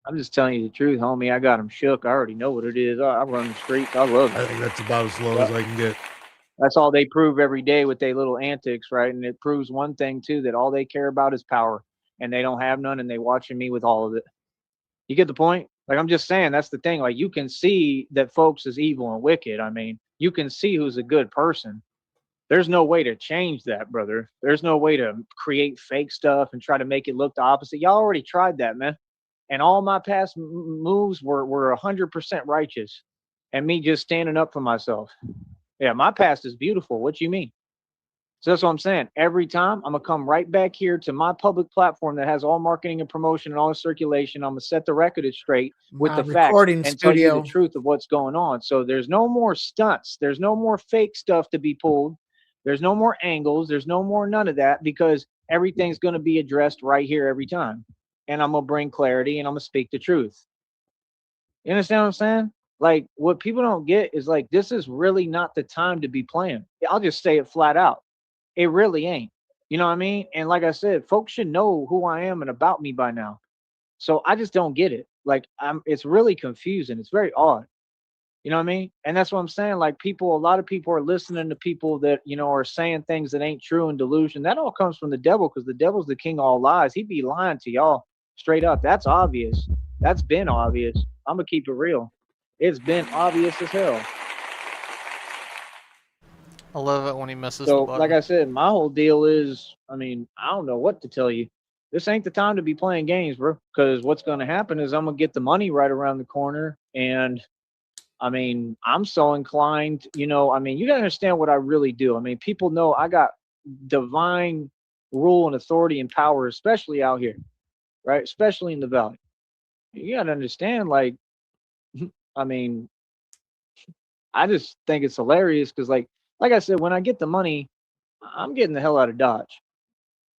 I'm just telling you the truth, homie. I got them shook. I already know what it is. I run the streets. I love it. I think that's about as low as I can get. That's all they prove every day with their little antics, right? And it proves one thing too, that all they care about is power, and they don't have none, and they watching me with all of it. You get the point? Like, I'm just saying, that's the thing. Like, you can see that folks is evil and wicked. I mean, you can see who's a good person. There's no way to change that, brother. There's no way to create fake stuff and try to make it look the opposite. Y'all already tried that, man. And all my past moves were 100% righteous, and me just standing up for myself. Yeah, my past is beautiful. What you mean? So that's what I'm saying. Every time I'm gonna come right back here to my public platform that has all marketing and promotion and all the circulation. I'm gonna set the record straight with the facts and tell you the truth of what's going on. So there's no more stunts. There's no more fake stuff to be pulled. There's no more angles. There's no more none of that, because everything's gonna be addressed right here every time. And I'm gonna bring clarity and I'm gonna speak the truth. You understand what I'm saying? Like, what people don't get is, like, this is really not the time to be playing. I'll just say it flat out. It really ain't. You know what I mean? And like I said, folks should know who I am and about me by now. So I just don't get it. Like, it's really confusing. It's very odd. You know what I mean? And that's what I'm saying. Like, a lot of people are listening to people that, are saying things that ain't true and delusion. That all comes from the devil, because the devil's the king of all lies. He be lying to y'all straight up. That's obvious. That's been obvious. I'm going to keep it real. It's been obvious as hell. I love it when he misses So, the button. like I said, my whole deal is, I mean, I don't know what to tell you. This ain't the time to be playing games, bro. Because what's going to happen is I'm going to get the money right around the corner. And, I mean, I'm so inclined, I mean, you got to understand what I really do. I mean, people know I got divine rule and authority and power, especially out here, right? Especially in the valley. You got to understand, like, I mean, I just think it's hilarious because, like I said, when I get the money, I'm getting the hell out of Dodge.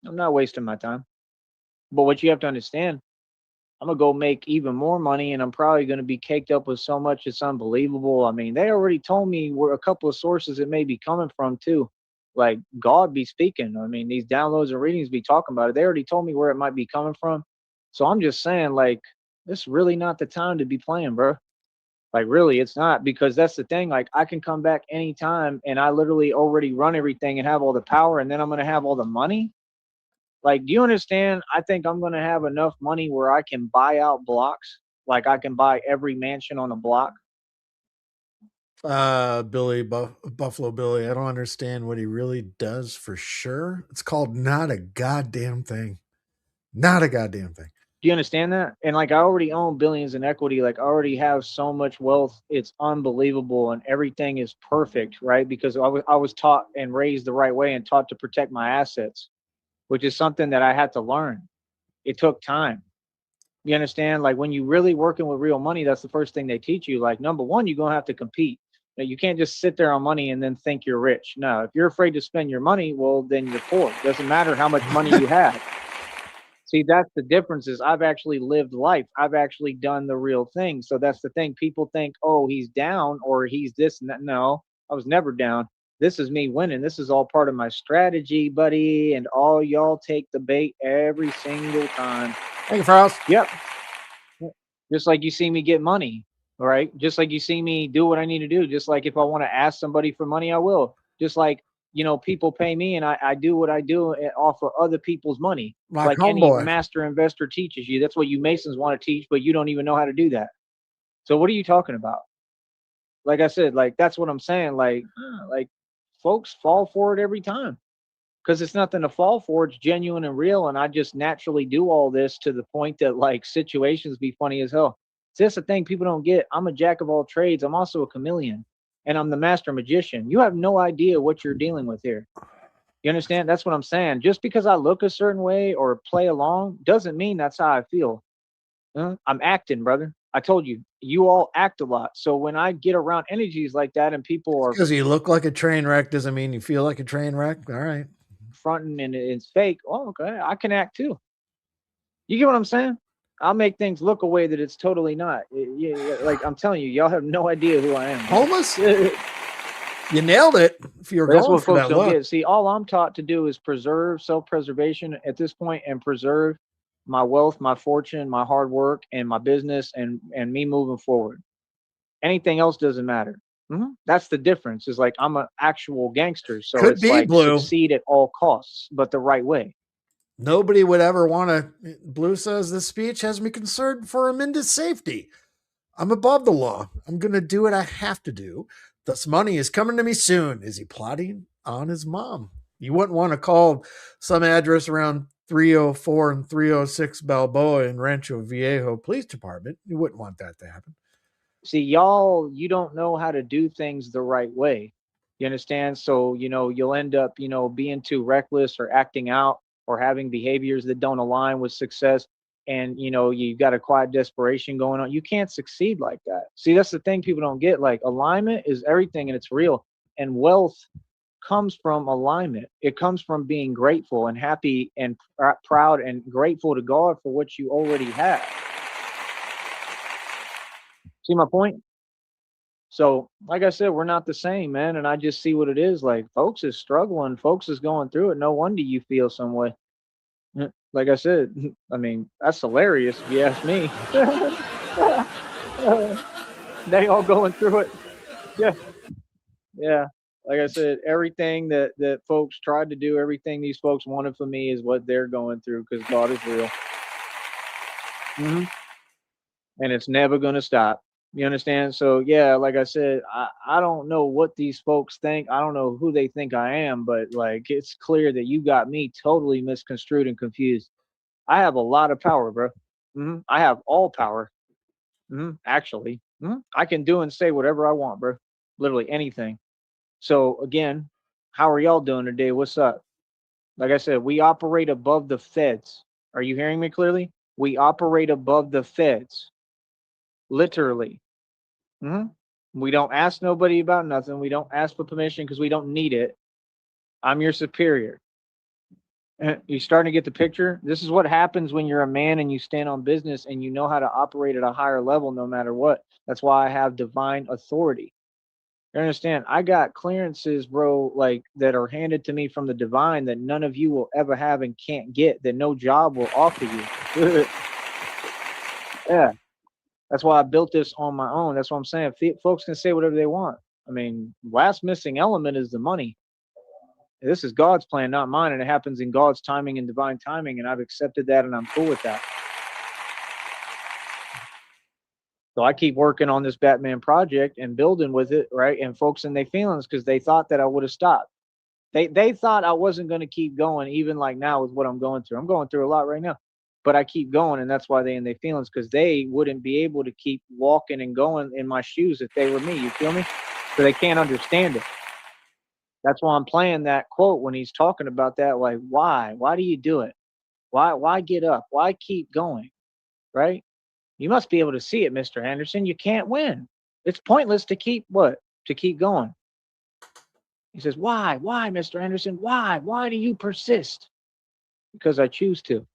I'm not wasting my time. But what you have to understand, I'm gonna go make even more money, and I'm probably gonna be caked up with so much it's unbelievable. I mean, they already told me where a couple of sources it may be coming from too. Like, God be speaking. I mean, these downloads and readings be talking about it. They already told me where it might be coming from. So I'm just saying, like, this is really not the time to be playing, bro. Like, really, it's not, because that's the thing. Like, I can come back anytime and I literally already run everything and have all the power, and then I'm going to have all the money. Like, do you understand? I think I'm going to have enough money where I can buy out blocks. Like, I can buy every mansion on a block. Buffalo Billy, I don't understand what he really does for sure. It's called not a goddamn thing. Not a goddamn thing. Do you understand that? And, like, I already own billions in equity. Like, I already have so much wealth. It's unbelievable, and everything is perfect, right? Because I was taught and raised the right way and taught to protect my assets, which is something that I had to learn. It took time. You understand? Like, when you really working with real money, that's the first thing they teach you. Like, number one, you're going to have to compete. Now, you can't just sit there on money and then think you're rich. No, if you're afraid to spend your money, well, then you're poor. It doesn't matter how much money you have. See, that's the difference. Is I've actually lived life. I've actually done the real thing. So that's the thing. People think, oh, he's down or he's this and that. No, I was never down. This is me winning. This is all part of my strategy, buddy. And all y'all take the bait every single time. Thank you, Frost. Yep. Just like you see me get money, all right? Just like you see me do what I need to do. Just like if I want to ask somebody for money, I will. Just like, people pay me and I do what I do off of other people's money. Like any master investor teaches you. That's what you Masons want to teach, but you don't even know how to do that. So what are you talking about? Like I said, like, that's what I'm saying. Like folks fall for it every time. because it's nothing to fall for. It's genuine and real. And I just naturally do all this to the point that like situations be funny as hell. See, that's the thing people don't get. I'm a jack of all trades. I'm also a chameleon, and I'm the master magician. You have no idea what you're dealing with here. You understand? That's what I'm saying. Just because I look a certain way or play along doesn't mean that's how I feel. I'm acting, brother. I told you, you all act a lot. So when I get around energies like that and people are Because you look like a train wreck doesn't mean you feel like a train wreck. All right. fronting and it's fake, oh, okay, I can act too. You get what I'm saying? I'll make things look a way that it's totally not. Like I'm telling you, y'all have no idea who I am. Homeless? You nailed it. If you're That's going what for folks that don't look. get. See, all I'm taught to do is preserve self-preservation at this point and preserve my wealth, my fortune, my hard work, and my business, and me moving forward. Anything else doesn't matter. That's the difference. Is like I'm an actual gangster, so Could it's be like Blue. succeed at all costs, but the right way. Nobody would ever want to. Blue says this speech has me concerned for Aminda's safety. I'm above the law. I'm going to do what I have to do. This money is coming to me soon. Is he plotting on his mom? You wouldn't want to call some address around 304 and 306 Balboa in Rancho Viejo Police Department. You wouldn't want that to happen. See, y'all, you don't know how to do things the right way. You understand? So, you'll end up, being too reckless or acting out or having behaviors that don't align with success. And, you've got a quiet desperation going on. You can't succeed like that. See, that's the thing people don't get. Like, alignment is everything and it's real. And wealth comes from alignment. It comes from being grateful and happy and proud and grateful to God for what you already have. See my point? So, like I said, we're not the same, man. And I just see what it is. Like, folks is struggling, folks is going through it. No wonder you feel some way. Like I said, I mean, that's hilarious if you ask me. They all going through it. Yeah. Yeah. Like I said, everything that folks tried to do, everything these folks wanted from me is what they're going through because God is real. And it's never going to stop. You understand? So yeah, like I said, I don't know what these folks think. I don't know who they think I am, but like it's clear that you got me totally misconstrued and confused. I have a lot of power, bro. I have all power. Actually, I can do and say whatever I want, bro. Literally anything. So again, how are y'all doing today? What's up? Like I said, we operate above the feds. Are you hearing me clearly? We operate above the feds. Literally. We don't ask nobody about nothing. We don't ask for permission because we don't need it. I'm your superior. You starting to get the picture? This is what happens when you're a man and you stand on business and you know how to operate at a higher level no matter what. That's why I have divine authority. You understand? I got clearances, bro, like that are handed to me from the divine that none of you will ever have and can't get, that no job will offer you. Yeah. That's why I built this on my own. That's what I'm saying. Folks can say whatever they want. I mean, last missing element is the money. This is God's plan, not mine, and it happens in God's timing and divine timing, and I've accepted that, and I'm cool with that. So I keep working on this Batman project and building with it, right? And folks in their feelings because they thought that I would have stopped. They thought I wasn't going to keep going, even like now with what I'm going through. I'm going through a lot right now. But I keep going, and that's why they in their feelings, because they wouldn't be able to keep walking and going in my shoes if they were me. You feel me? So they can't understand it. That's why I'm playing that quote when he's talking about that. Like, why? Why do you do it? Why get up? Why keep going? Right? You must be able to see it, Mr. Anderson. You can't win. It's pointless to keep what? To keep going. He says, why? Why, Mr. Anderson? Why? Why do you persist? Because I choose to.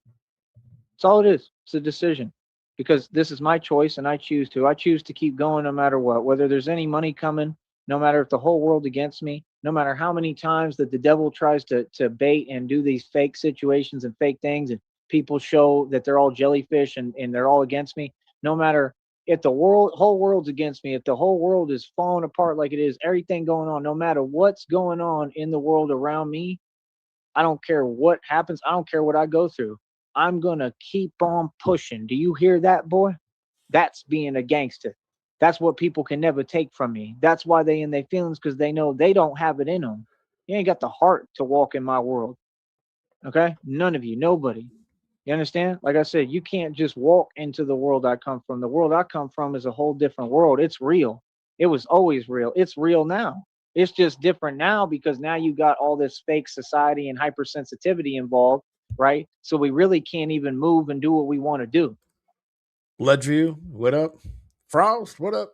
That's all it is. It's a decision. Because this is my choice and I choose to. I choose to keep going no matter what. Whether there's any money coming, no matter if the whole world against me, no matter how many times that the devil tries to bait and do these fake situations and fake things, and people show that they're all jellyfish and they're all against me, no matter if the whole world's against me, if the whole world is falling apart like it is, everything going on, no matter what's going on in the world around me, I don't care what happens. I don't care what I go through. I'm going to keep on pushing. Do you hear that, boy? That's being a gangster. That's what people can never take from me. That's why they in their feelings, because they know they don't have it in them. You ain't got the heart to walk in my world. Okay? None of you, nobody. You understand? Like I said, you can't just walk into the world I come from. The world I come from is a whole different world. It's real. It was always real. It's real now. It's just different now because now you got all this fake society and hypersensitivity involved, right? So we really can't even move and do what we want to do. Ledgeview, what up? Frost, what up?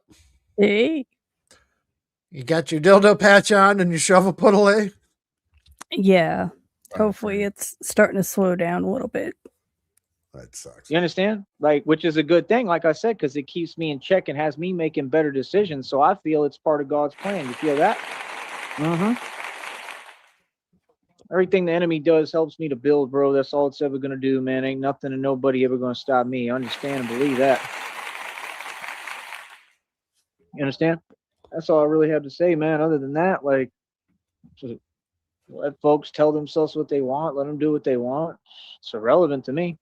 Hey. You got your dildo patch on and your shovel put away? Yeah. Hopefully it's starting to slow down a little bit. That sucks. You understand? Like, which is a good thing, like I said, because it keeps me in check and has me making better decisions. So I feel it's part of God's plan. You feel that? Mm-hmm. Everything the enemy does helps me to build, bro. That's all it's ever gonna do, man. Ain't nothing and nobody ever gonna stop me. Understand and believe that. You understand? That's all I really have to say, man. Other than that, like, let folks tell themselves what they want. Let them do what they want. It's irrelevant to me.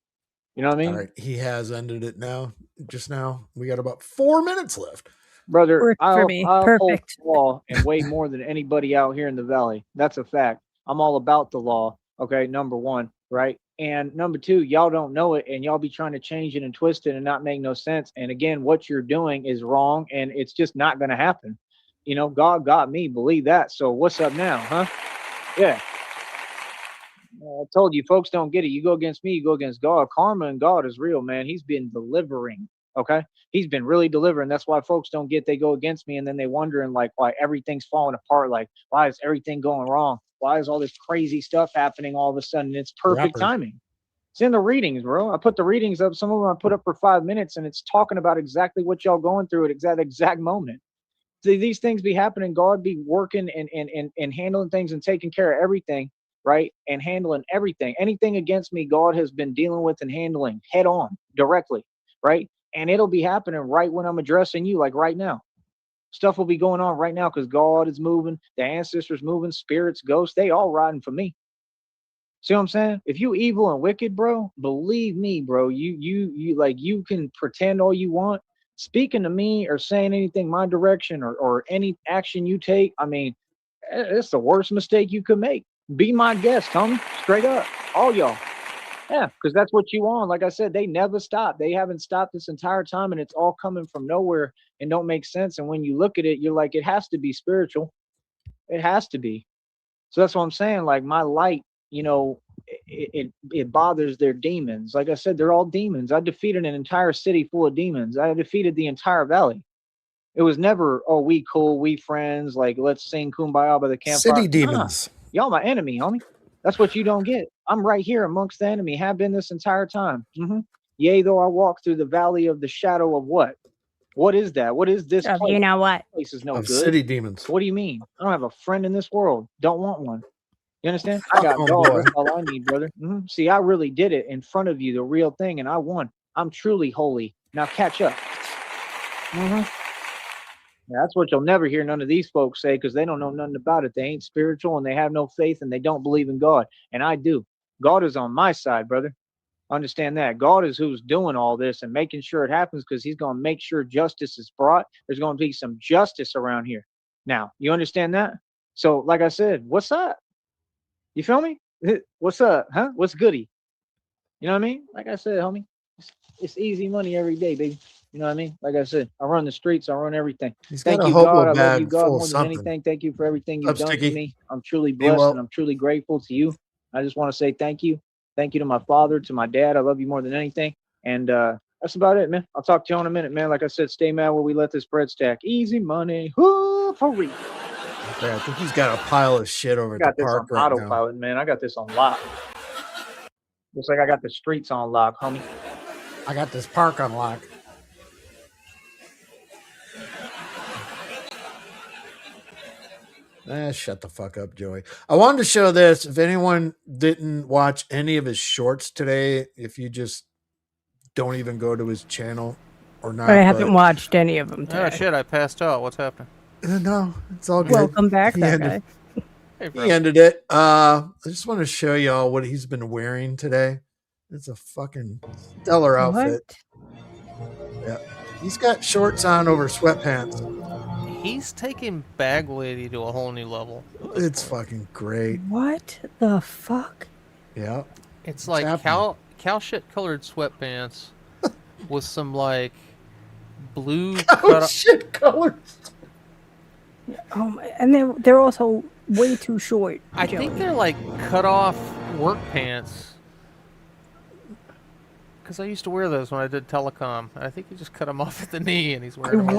You know what I mean? All right. He has ended it now. Just now. We got about 4 minutes left. Brother, I'll hold Perfect. the law and way more than anybody out here in the valley. That's a fact. I'm all about the law. Okay, number one, right? And number two, y'all don't know it and y'all be trying to change it and twist it and not make no sense. And again, what you're doing is wrong and it's just not going to happen. You know, God got me, believe that. So what's up now, huh? Yeah. I told you, folks don't get it. You go against me, you go against God. Karma and God is real, man. He's been delivering, okay? He's been really delivering. That's why folks don't get, they go against me and then they wondering like why everything's falling apart. Like, why is everything going wrong? Why is all this crazy stuff happening all of a sudden? It's perfect timing. It's in the readings, bro. I put the readings up. Some of them I put up for 5 minutes and it's talking about exactly what y'all going through at that exact moment. See, these things be happening. God be working and handling things and taking care of everything, right? And handling everything. Anything against me, God has been dealing with and handling head on, directly, right? And it'll be happening right when I'm addressing you, like right now. Stuff will be going on right now because God is moving, the ancestors moving, spirits, ghosts, they all riding for me. See what I'm saying? If you evil and wicked, bro, believe me, bro, you can pretend all you want. Speaking to me or saying anything my direction or any action you take, I mean, it's the worst mistake you could make. Be my guest, homie. Straight up. All y'all. Yeah, because that's what you want. Like I said, they never stop. They haven't stopped this entire time, and it's all coming from nowhere and don't make sense. And when you look at it, you're like, it has to be spiritual. It has to be. So that's what I'm saying. Like my light, you know, it bothers their demons. Like I said, they're all demons. I defeated an entire city full of demons. I defeated the entire valley. It was never, oh, we cool, we friends, like let's sing Kumbaya by the campfire. City demons. Y'all my enemy, homie. That's what you don't get. I'm right here amongst the enemy, have been this entire time. Yea, though I walk through the valley of the shadow of what? What is that? What is this place? You know what? This place is no good. City demons. What do you mean? I don't have a friend in this world. Don't want one. You understand? I got God. That's all I need, brother. See, I really did it in front of you, the real thing, and I won. I'm truly holy. Now catch up. That's what you'll never hear none of these folks say because they don't know nothing about it. They ain't spiritual and they have no faith and they don't believe in God. And I do. God is on my side, brother. Understand that. God is who's doing all this and making sure it happens because he's going to make sure justice is brought. There's going to be some justice around here. Now, you understand that? So, like I said, what's up? You feel me? What's up? Huh? What's goody? You know what I mean? Like I said, homie, it's easy money every day, baby. You know what I mean? Like I said, I run the streets. I run everything. Thank you, God. I love you, God, more than anything. Thank you for everything you've done for me. I'm truly blessed and I'm truly grateful to you. I just want to say thank you. Thank you to my father, to my dad. I love you more than anything. And that's about it, man. I'll talk to you in a minute, man. Like I said, stay mad where we let this bread stack. Easy money. Whoo, for real. Okay, I think he's got a pile of shit over at the park right now. Autopilot, man. I got this on lock. Looks like I got the streets on lock, homie. I got this park on lock. Shut the fuck up, Joey. I wanted to show this. If anyone didn't watch any of his shorts today, if you just don't even go to his channel or not. I haven't watched any of them today. Oh, shit, I passed out. What's happening? No, it's all good. Welcome back, that guy. Hey, bro. He ended it. I just want to show y'all what he's been wearing today. It's a fucking stellar outfit. Yeah. He's got shorts on over sweatpants. He's taking Bag Lady to a whole new level. It's fucking great. What the fuck? Yeah. It's like happening? cow shit colored sweatpants with some like blue Oh, shit colors. And they're also way too short. I think they're like cut off work pants. Because I used to wear those when I did telecom. I think he just cut them off at the knee, and he's wearing them. I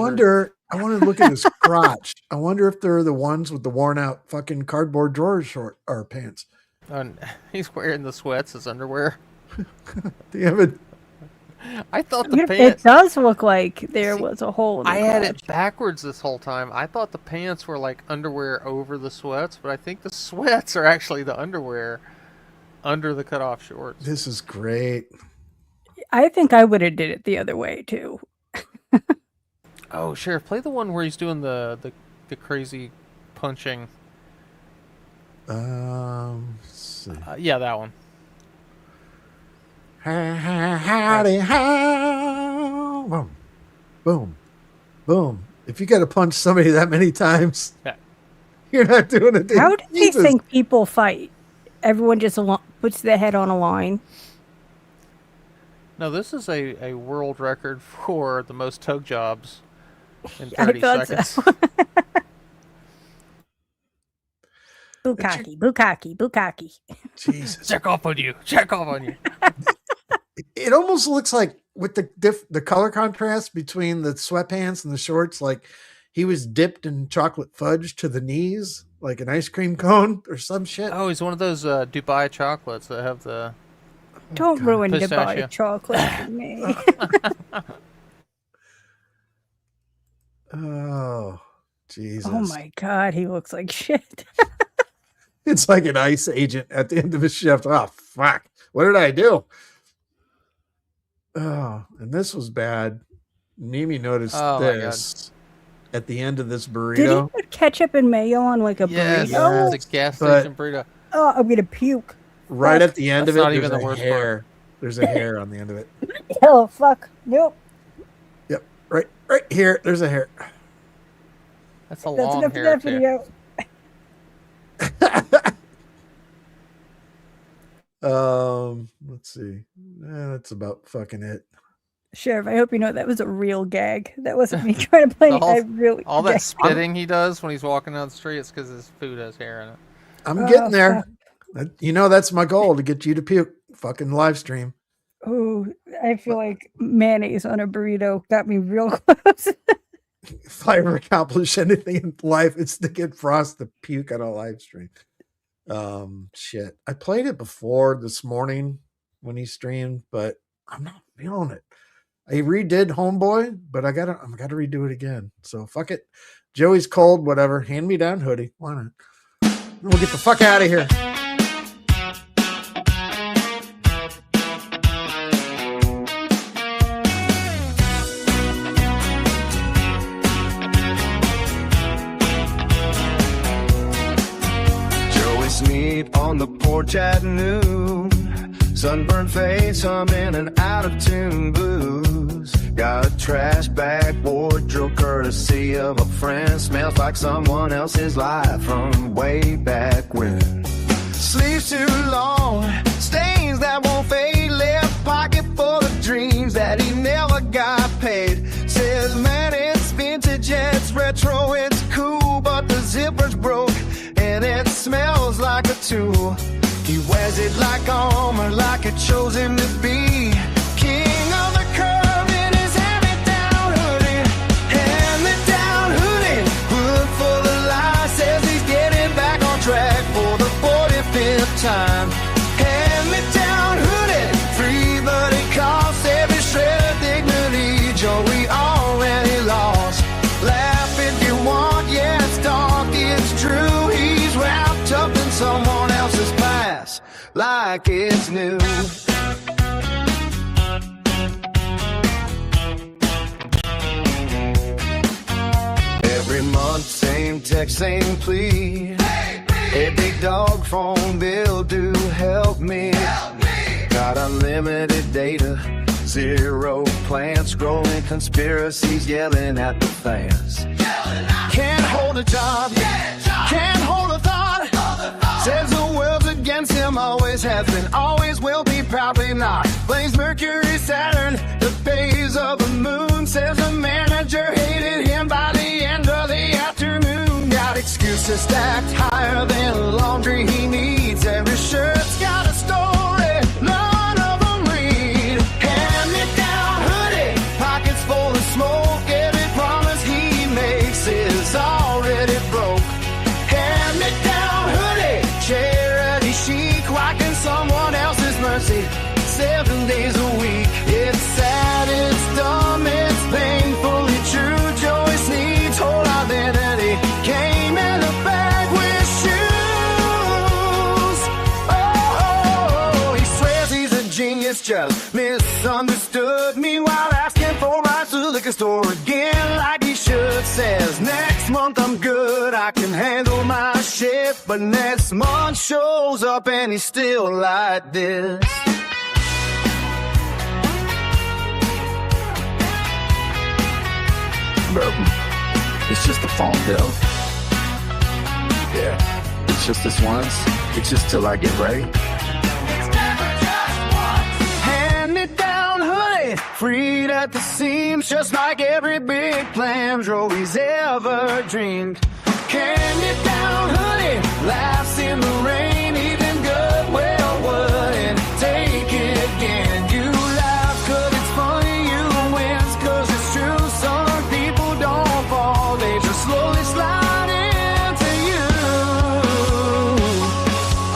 want to look at his crotch. I wonder if they're the ones with the worn out fucking cardboard drawer short or pants. And he's wearing the sweats as underwear. Do you have it? I thought the pants. It does look like there was a hole in the I had crotch. it backwards this whole time. I thought the pants were like underwear over the sweats, but I think the sweats are actually the underwear under the cutoff shorts. This is great. I think I would have did it the other way too. Oh, Sheriff, play the one where he's doing the crazy punching. Let's see. Yeah, that one. Howdy, how. Boom, boom, boom. If you got to punch somebody that many times, yeah. You're not doing it. How do you think people fight? Everyone just puts their head on a line. No, this is a world record for the most tug jobs in 30 seconds. So. Bukkake. Jesus. Check off on you. It almost looks like with the color contrast between the sweatpants and the shorts, like he was dipped in chocolate fudge to the knees, like an ice cream cone or some shit. Oh, he's one of those Dubai chocolates that have the... Don't ruin pistachio. Dubai chocolate for me. Oh, Jesus. Oh my God, he looks like shit. It's like an ICE agent at the end of his shift. Oh, fuck. What did I do? Oh, and this was bad. Mimi noticed this at the end of this burrito. Did he put ketchup and mayo on like a burrito? It's a gas station burrito. Oh, I'm going to puke. Right at the end of it, not there's even the a worst hair. part. There's a hair on the end of it. Oh, fuck. Nope. Yep. Right here. There's a hair. That's a long hair, too. Video. Let's see. That's about fucking it. Sheriff, I hope you know that was a real gag. That wasn't me trying to play all that spitting he does when he's walking down the street, it's because his food has hair in it. I'm getting there. You know, that's my goal, to get you to puke. Fucking live stream. Oh, I feel like mayonnaise on a burrito got me real close. If I ever accomplish anything in life, it's to get Frost to puke on a live stream. Shit. I played it before this morning when he streamed, but I'm not feeling it. I redid Homeboy, but I'm gotta redo it again. So fuck it. Joey's cold, whatever. Hand me down hoodie. Why not? We'll get the fuck out of here. Sneed on the porch at noon, sunburned face humming an out of tune blues. Got a trash bag wardrobe courtesy of a friend, smells like someone else's life from way back when. Sleeves too long, stains that won't fade, left pocket full of dreams that he never got paid. Says man, it's vintage, it's retro, it's cool, but the zipper's broke and it smells like a tool. He wears it like armor, like it chose him to be king of the curve in his hand-me-down hoodie. Hand-me-down hoodie, hood full of lies, says he's getting back on track for the 45th time. Hand-me-down hoodie, free but it costs every shred of dignity. Joey already lost. Laugh if you want, yeah, it's dark, it's true. Wrapped up in someone else's past like it's new. Every month, same text, same plea. Hey, big dog phone bill, do help me. Got unlimited data, Zero plants, growing conspiracies, yelling at the fans. Can't hold a job, can't hold a thought. Says the world's against him, always has been, always will be, probably not. Blames Mercury, Saturn, the phase of the moon. Says the manager hated him by the end of the afternoon. Got excuses stacked higher than laundry he needs. Every shirt's got a story, none of them read. Hand-me-down hoodie, pockets full of smoke. Every promise he makes is already broke. Hand-me-down hoodie, charity chic, whacking someone else's mercy 7 days a week. It's sad, it's dumb, it's painfully true. Joey Sneed's whole identity came in a bag with shoes. Oh, he swears he's a genius, just misunderstood. Meanwhile, asking for rides to the liquor store again like he should. Says next month I'm good, I can handle my shit. But next month shows up and he's still like this. Bro, it's just a phone bill. Yeah, it's just this once. It's just till I get ready. It's never just once. Hand it down, hoodie, freed at the seams, just like every big plan Joey's ever dreamed. Candy down, hoodie, laughs in the rain, even good well wouldn't take it again. You laugh 'cause it's funny, you wins 'cause it's true. Some people don't fall, they just slowly slide into you.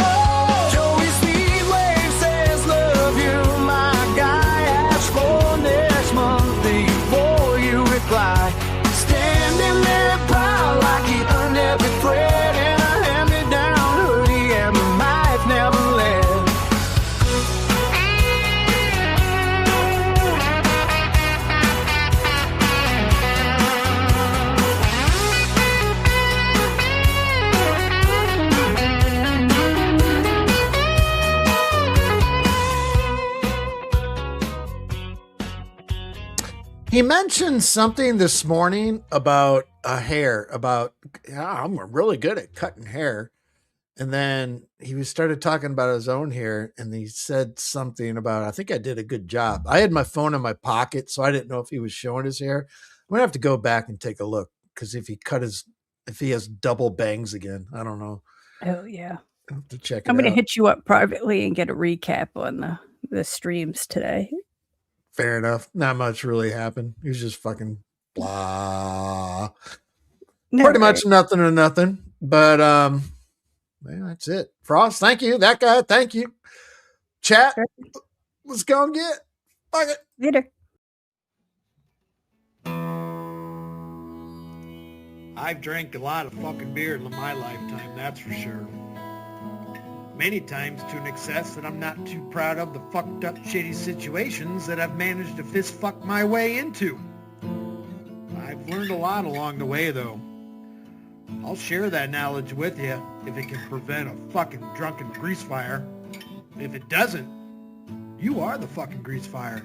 Oh, Joey Speedway says love you, my guy. Ask for next month before you reply. Standing there proud like he earned every thread, and I hand-me-down hoodie and the knife never left. He mentioned something this morning about a hair, about, yeah, I'm really good at cutting hair. And then he started talking about his own hair, and he said something about, I think I did a good job. I had my phone in my pocket, so I didn't know if he was showing his hair. I'm going to have to go back and take a look, because if he has double bangs again, I don't know. Oh, yeah. I'll have to check it I'm going to out. hit you up privately and get a recap on the streams today. Fair enough. Not much really happened. He was just fucking blah. Pretty much nothing or nothing. But yeah, that's it. Frost, thank you. That guy, thank you. Chat, Sure. Let's go and get. Fuck it. Later. I've drank a lot of fucking beer in my lifetime, that's for sure. Many times to an excess that I'm not too proud of the fucked up shitty situations that I've managed to fist fuck my way into. I've learned a lot along the way though. I'll share that knowledge with you if it can prevent a fucking drunken grease fire. If it doesn't, you are the fucking grease fire.